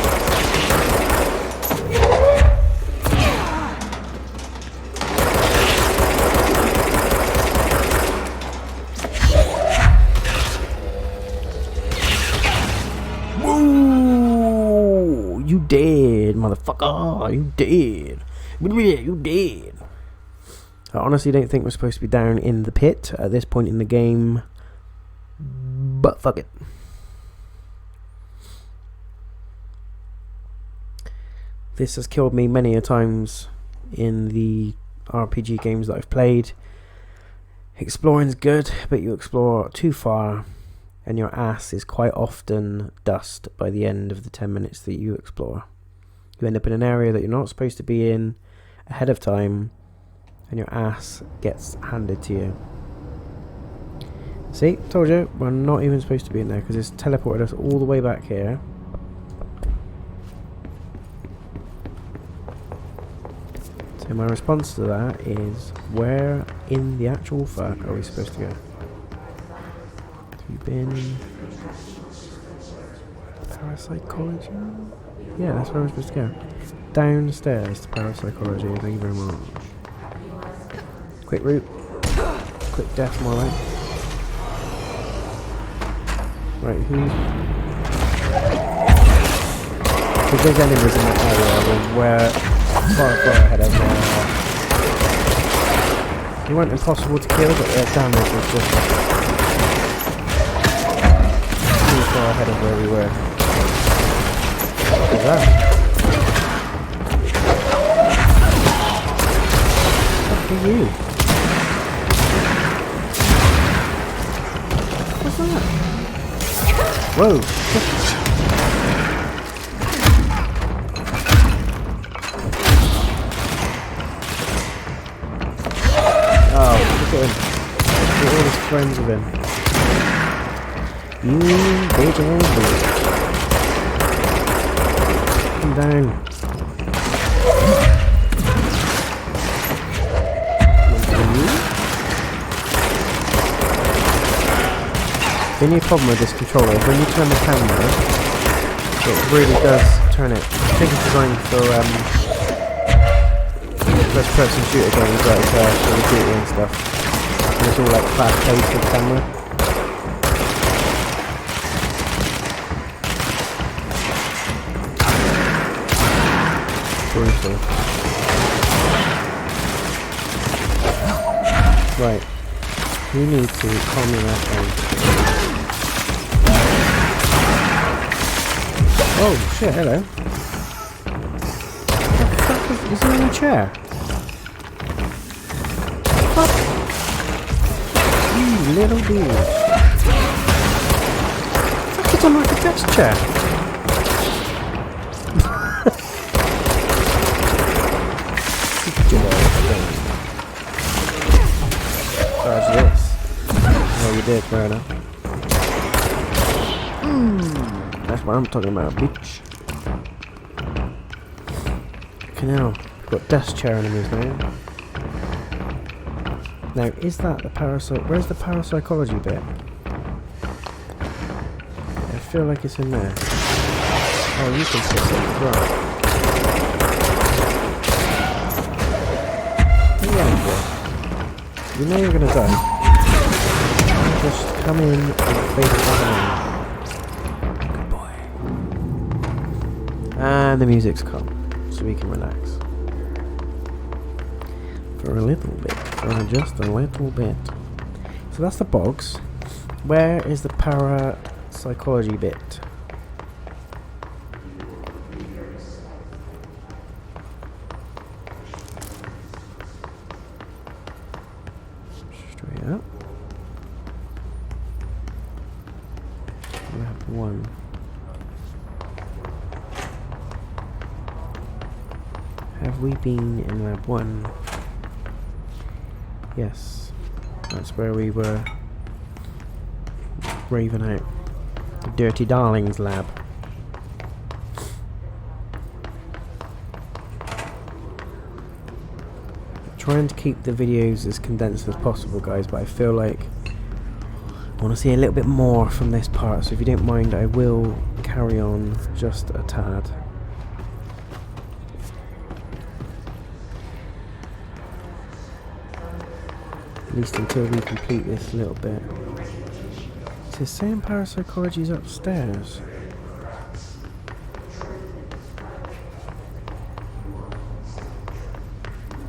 Woo! You dead, motherfucker! You dead! You dead! I honestly don't think we're supposed to be down in the pit at this point in the game, but fuck it. This has killed me many a times in the RPG games that I've played. Exploring's good, but you explore too far and your ass is quite often dust by the end of the 10 minutes that you explore. You end up in an area that you're not supposed to be in ahead of time and your ass gets handed to you. See, told you, we're not even supposed to be in there because it's teleported us all the way back here. So my response to that is, where in the actual fuck are we supposed to go? We've been... Parapsychology? Yeah, that's where we're supposed to go. Downstairs to parapsychology, thank you very much. Quick route. Quick death, more like. Right, who? Because those enemies in that area were far ahead of they weren't impossible to kill, but their damage was just too far ahead of where we were. What is that? What are you? What's that? Whoa! Oh, look at him. Look at all his friends of him. You bitch and bitch. Come down. The only problem with this controller is when you turn the camera, it really does turn it. I think it's designed for first person shooter games like Call of Duty and stuff. And it's all like fast paced with the camera. Brutal. Right. You need to calm your ass down. Oh shit, hello. What the fuck is he in a chair? What? You little bitch. Fuck, it's on like a desk chair. Charge this. Oh, you did, fair enough. That's what I'm talking about, bitch. Okay, now we've got desk chair enemies now. Now, is that the parasite? Where's the parapsychology bit? I feel like it's in there. Oh, you can sit there. Right. You know you're gonna die. Just come in and face behind. Good boy. And the music's come, so we can relax. For a little bit. For just a little bit. So that's the bogs. Where is the parapsychology bit? Straight up. Lab 1. Have we been in lab 1? Yes. That's where we were raving out. The Dirty Darlings lab. Trying to keep the videos as condensed as possible, guys, but I feel like I want to see a little bit more from this part, so if you don't mind, I will carry on just a tad. At least until we complete this little bit. It says saying parapsychology's upstairs.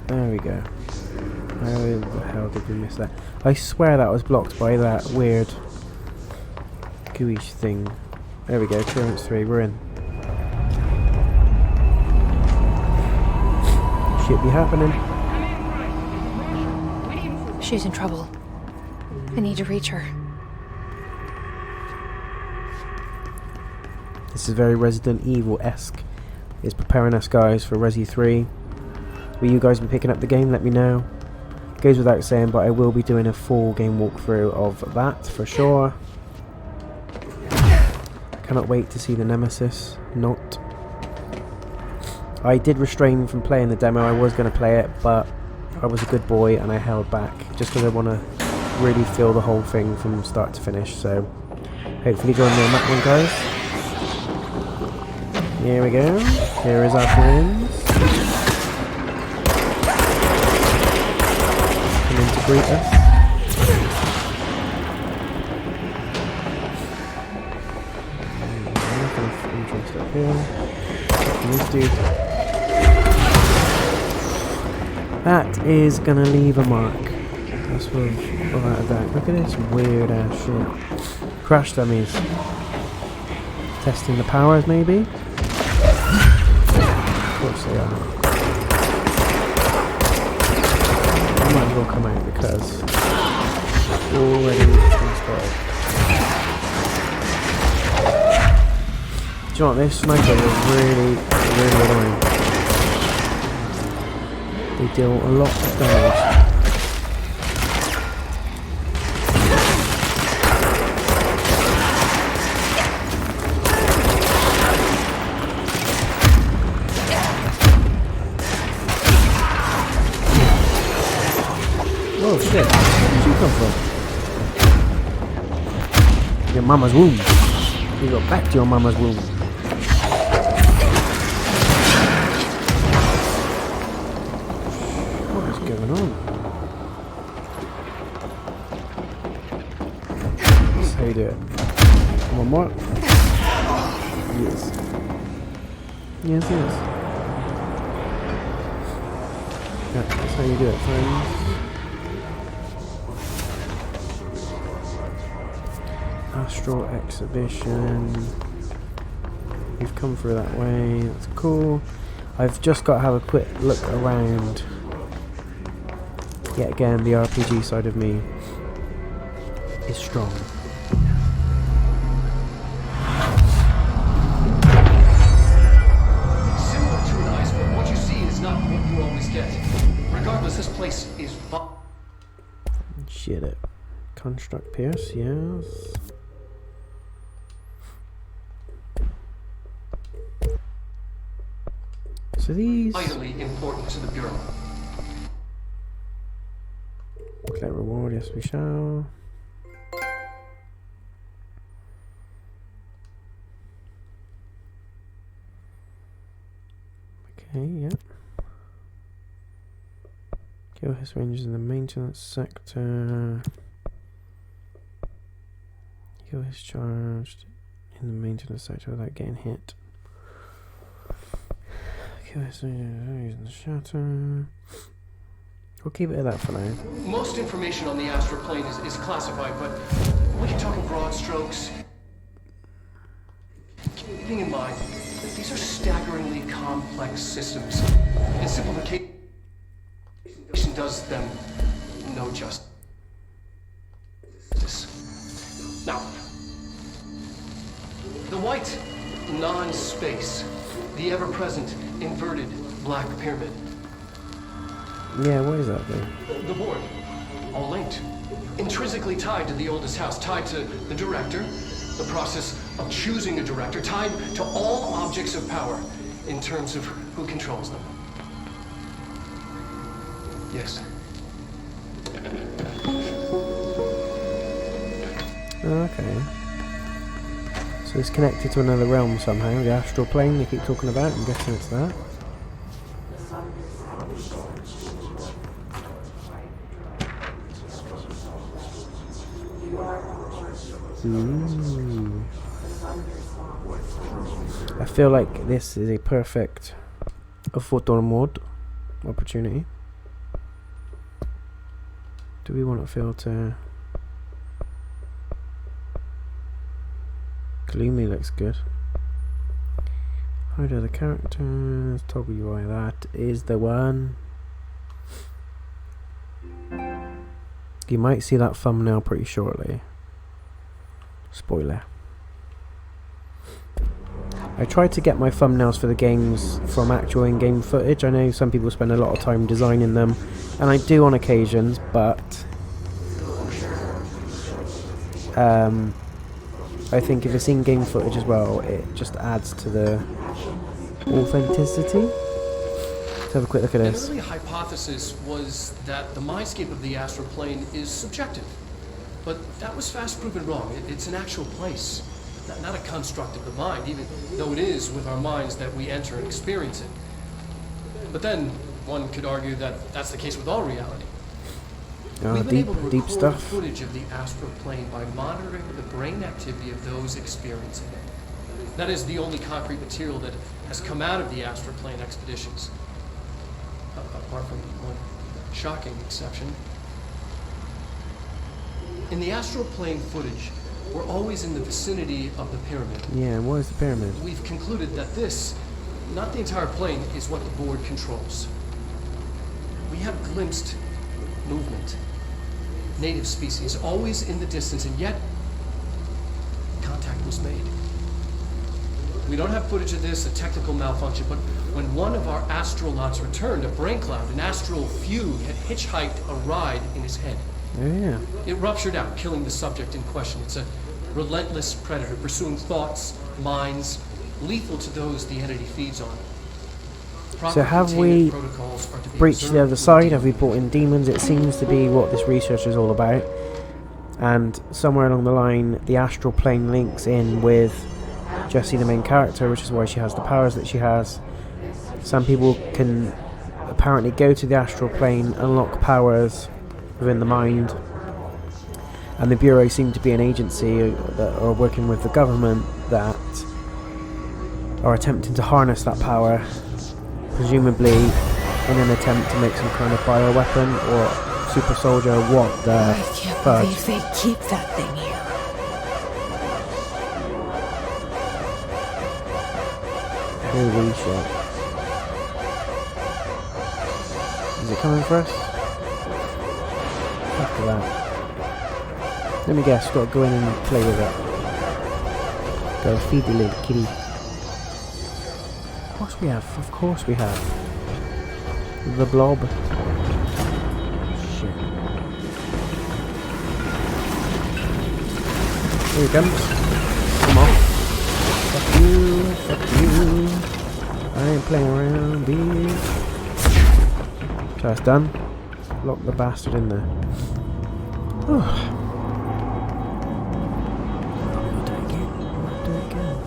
There we go. How the hell did we miss that? I swear that was blocked by that weird gooey thing. There we go, clearance 3, we're in. Shit be happening. She's in trouble. I need to reach her. This is very Resident Evil-esque. It's preparing us, guys, for Resi 3. Will you guys be picking up the game? Let me know. Goes without saying, but I will be doing a full game walkthrough of that for sure. Cannot wait to see the Nemesis. Not. I did restrain from playing the demo. I was going to play it, but I was a good boy and I held back just because I want to really feel the whole thing from start to finish. So hopefully join me on that one, guys. Here we go. Here is our friends. greet us. Nothing of interest up here. This dude. That is gonna leave a mark. That's without a doubt. Look at this weird ass shit. Crash dummies. Testing the powers, maybe? Of course they are. I might as well come out because already spoiled. Do you know what? This sniper is really annoying. They deal a lot of damage. Oh shit, where did you come from? Your mama's womb. You go back to your mama's womb. What is going on? That's how you do it. One more. Yes. Yes, yes. Yeah, that's how you do it, friends. Astral exhibition. We've come through that way. That's cool. I've just got to have a quick look around. Yet again, the RPG side of me is strong. Similar to an iceberg, what you see is not what you always get. Regardless, this place is Shit it. Construct Pierce, yes. So these vitally important to the Bureau. Collect reward, yes we shall. Okay, yep. Kill his rangers in the maintenance sector. Kill his charged in the maintenance sector without getting hit. Kill his rangers using the shatter. We'll keep it at that for now. Most information on the astral plane is classified, but we can talk in broad strokes. Keeping in mind that these are staggeringly complex systems, and simplification does them no justice. Now, the white non-space, the ever-present inverted black pyramid. Yeah, what is that thing? The board, all linked, intrinsically tied to the oldest house, tied to the director, the process of choosing a director, tied to all objects of power in terms of who controls them. Yes. Okay. So it's connected to another realm somehow, the astral plane they keep talking about. I'm guessing it's that. Ooh. I feel like this is a perfect photo mode opportunity. Do we want to filter? Gloomy looks good. Hide other characters. Toggle UI. That is the one. You might see that thumbnail pretty shortly. Spoiler. I tried to get my thumbnails for the games from actual in-game footage. I know some people spend a lot of time designing them, and I do on occasions, but I think if it's in-game footage as well, it just adds to the authenticity. Let's have a quick look at this. An early hypothesis was that the mindscape of the astral plane is subjective. But that was fast proven wrong. It's an actual place, not a construct of the mind, even though it is with our minds that we enter and experience it. But then, one could argue that that's the case with all reality. Oh, We've been able to deep record stuff. footage of the astral plane by monitoring the brain activity of those experiencing it. That is the only concrete material that has come out of the astral plane expeditions. Apart from one shocking exception. In the astral plane footage, we're always in the vicinity of the pyramid. Yeah, what is the pyramid? We've concluded that this, not the entire plane, is what the board controls. We have glimpsed movement, native species, always in the distance, and yet contact was made. We don't have footage of this, a technical malfunction, but when one of our astronauts returned, a brain cloud, an astral fugue, had hitchhiked a ride in his head. Oh, yeah. It ruptured out, killing the subject in question. It's a relentless predator pursuing thoughts, minds, lethal to those the entity feeds on. So have we breached the other side? Have we brought in demons? It seems to be what this research is all about. And somewhere along the line, the astral plane links in with Jessie, the main character, which is why she has the powers that she has. Some people can apparently go to the astral plane, unlock powers within the mind. And the Bureau seem to be an agency that are working with the government that are attempting to harness that power, presumably in an attempt to make some kind of bioweapon or super soldier. What the I can't fudge? believe they keep that thing here. Holy shit. Is it coming for us? Fuck that. Let me guess, got to go in and play with it. Go feed the little kitty. Of course we have, of course we have. The blob. Shit. Here he comes. Come on. Fuck you, fuck you. I ain't playing around, bitch. So that's done. Lock the bastard in there. Oh. I'll do it again. I'll do it again.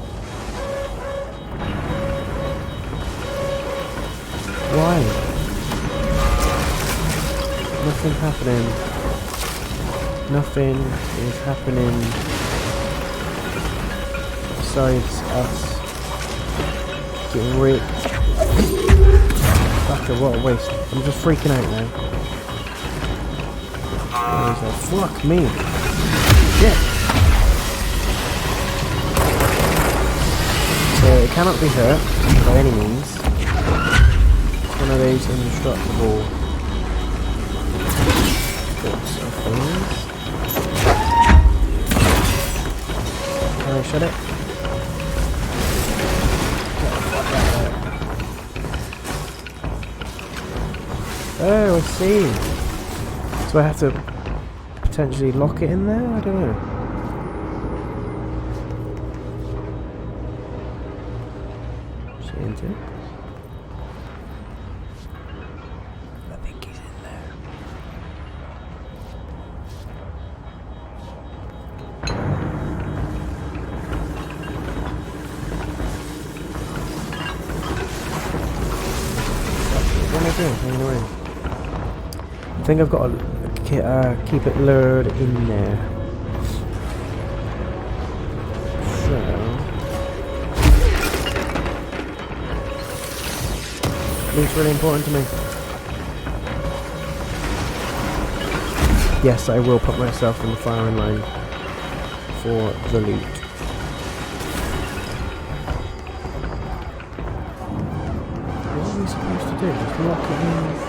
Why? Nothing happening. Nothing is happening besides us getting raped. Fucker, what a waste. I'm just freaking out now. Fuck me. Shit. So it cannot be hurt by any means. It's one of those indestructible bits of things. Can I shut it? Oh, I see. So I have to potentially lock it in there? I don't know. Is she into it? I think he's in there. What am I doing? Hanging away. I think I've got to keep it lured in there. So loot's really important to me. Yes, I will put myself in the firing line for the loot. What are we supposed to do? Just lock it in?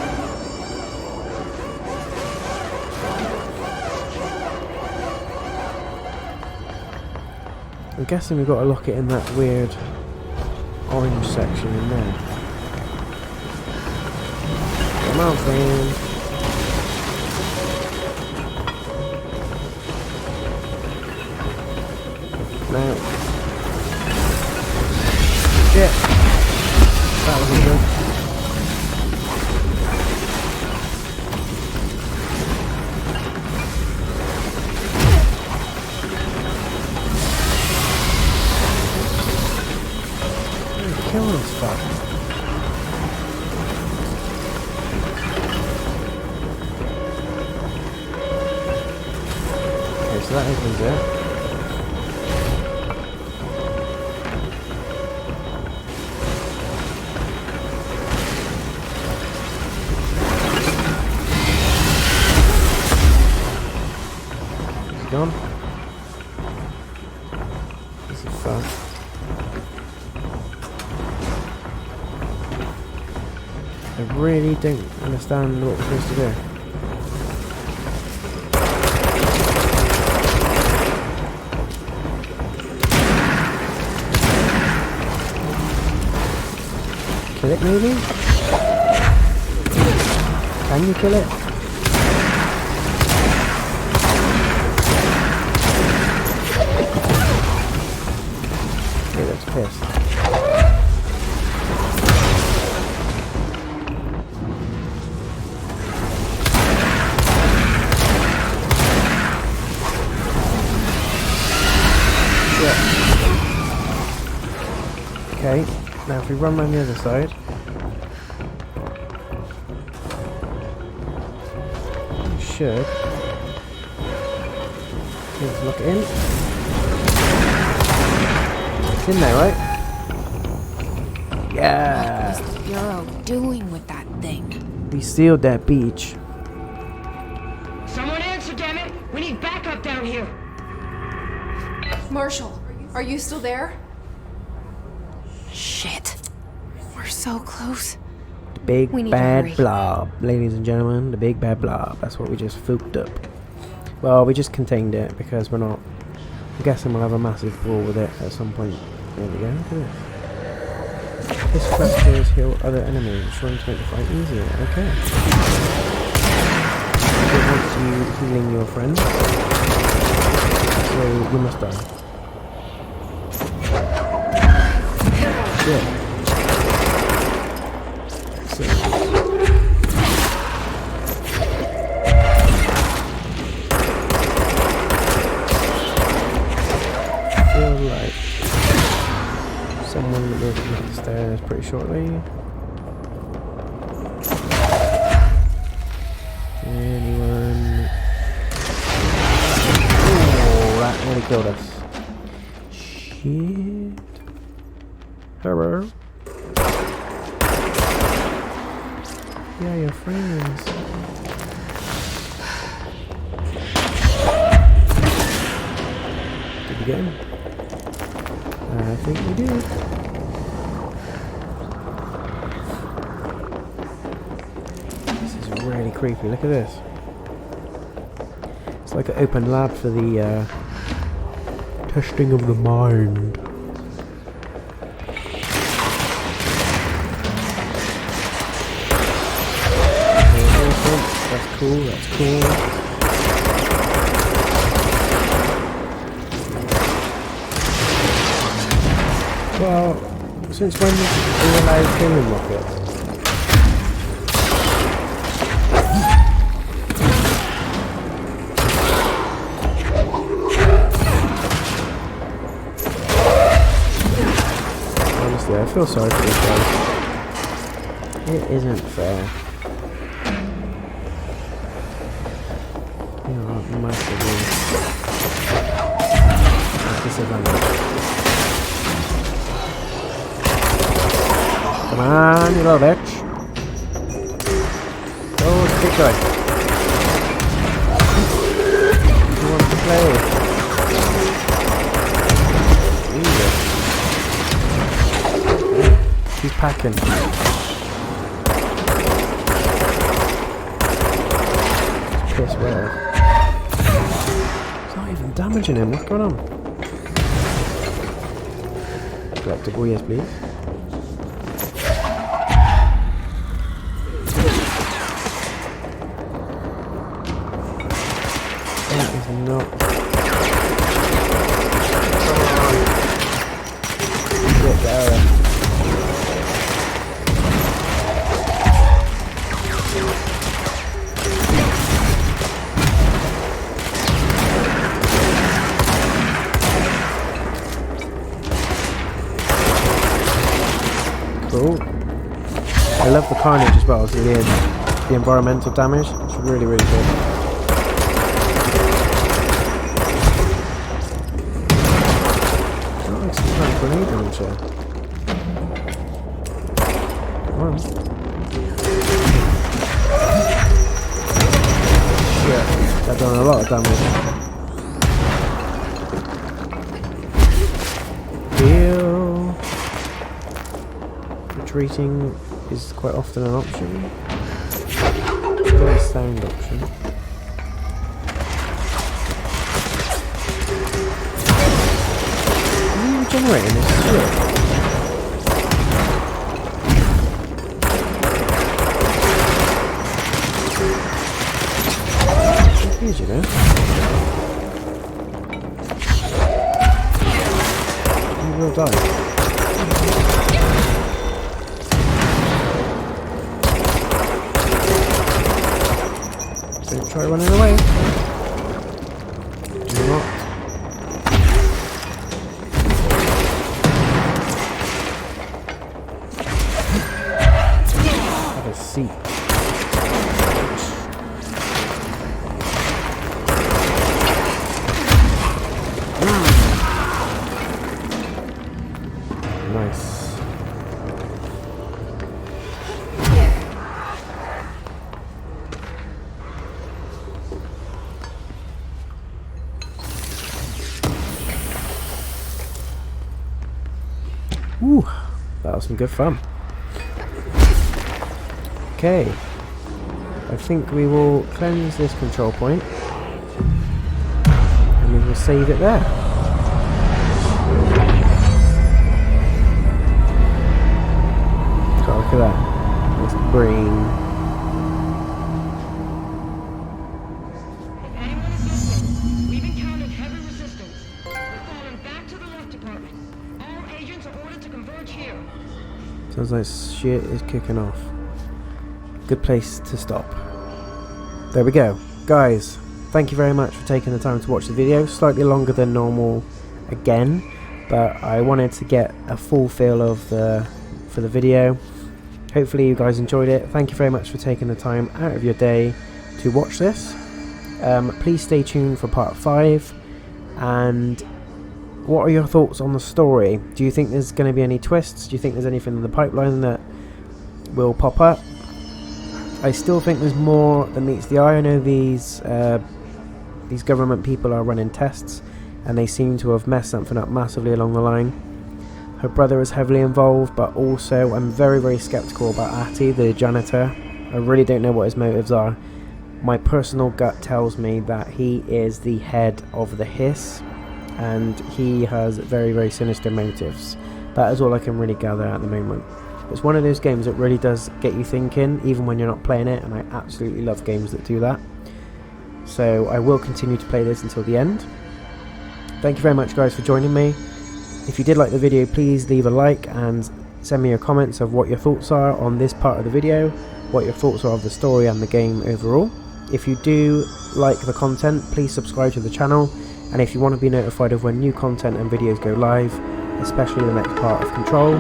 I'm guessing we've got to lock it in that weird orange section in there. Come on, friend. Now. Shit. That wasn't good. Kill this fuck. that opens it. Is he gone? This is fun. I really don't understand what we're supposed to do. Kill it maybe? Can you kill it? It looks pissed. Okay, now if we run around the other side, we should let's look in. It's in there, right? Yeah! What is the Bureau doing with that thing? We sealed that beach. Someone answer, damn it! We need backup down here. Marshall, are you still there? Shit. We're so close. The big We need to bad hurry. blob, ladies and gentlemen, the big bad blob. That's what we just fooked up. Well, we just contained it because we're not. I'm guessing we'll have a massive brawl with it at some point. There we go. Look at this. This clusters heal other enemies, trying to make the fight easier. Okay. It wants you healing your friends, so you must die. Yeah. So. Feel like someone will be up the stairs pretty shortly. Anyone? Oh, that nearly killed us. Shit. Hello. Yeah, your friends. Did we get him? I think we did. This is really creepy. Look at this. It's like an open lab for the testing of the mind. That's cool, that's cool. Well, since when are you allowed killing rockets? Honestly, I feel sorry for these guys. It isn't fair. Massively disadvantage. Come on, you little bitch. Oh, it's a big guy. Who wants to play? Jesus. He's packing. Piss well. Even damaging him, what's going on? Collectible, yes please. That is not... Get there. Cool. I love the carnage as well, so the environmental damage. It's really, really good. Gotcha. Well. Shit, I've done a lot of damage. Heal. Retreating is quite often an option. Very sound option. Are you regenerating this shit? Confused, you know? You will die. Don't try running away. Do not. Have a seat. Nice. Ooh, that was some good fun. Okay, I think we will cleanse this control point and we will save it there. God, look at that. Nice brain. If anyone is listening, we've encountered heavy resistance. We're falling back to the left department. All agents are ordered to converge here. Sounds like shit is kicking off. Good place to stop. There we go. Guys, thank you very much for taking the time to watch the video. Slightly longer than normal again, but I wanted to get a full feel of for the video. Hopefully you guys enjoyed it. Thank you very much for taking the time out of your day to watch this. Please stay tuned for part 5. And what are your thoughts on the story? Do you think there's going to be any twists? Do you think there's anything in the pipeline that will pop up? I still think there's more than meets the eye. I know these government people are running tests and they seem to have messed something up massively along the line. Her brother is heavily involved, but also I'm very, very skeptical about Atty, the janitor. I really don't know what his motives are. My personal gut tells me that he is the head of the Hiss and he has very, very sinister motives. That is all I can really gather at the moment. It's one of those games that really does get you thinking, even when you're not playing it, and I absolutely love games that do that. So I will continue to play this until the end. Thank you very much, guys, for joining me. If you did like the video, please leave a like and send me your comments of what your thoughts are on this part of the video, what your thoughts are of the story and the game overall. If you do like the content, please subscribe to the channel, and if you want to be notified of when new content and videos go live, especially the next part of Control,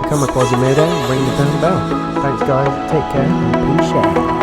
become a Quasimodo and ring the bell. Thanks guys, take care and peace out.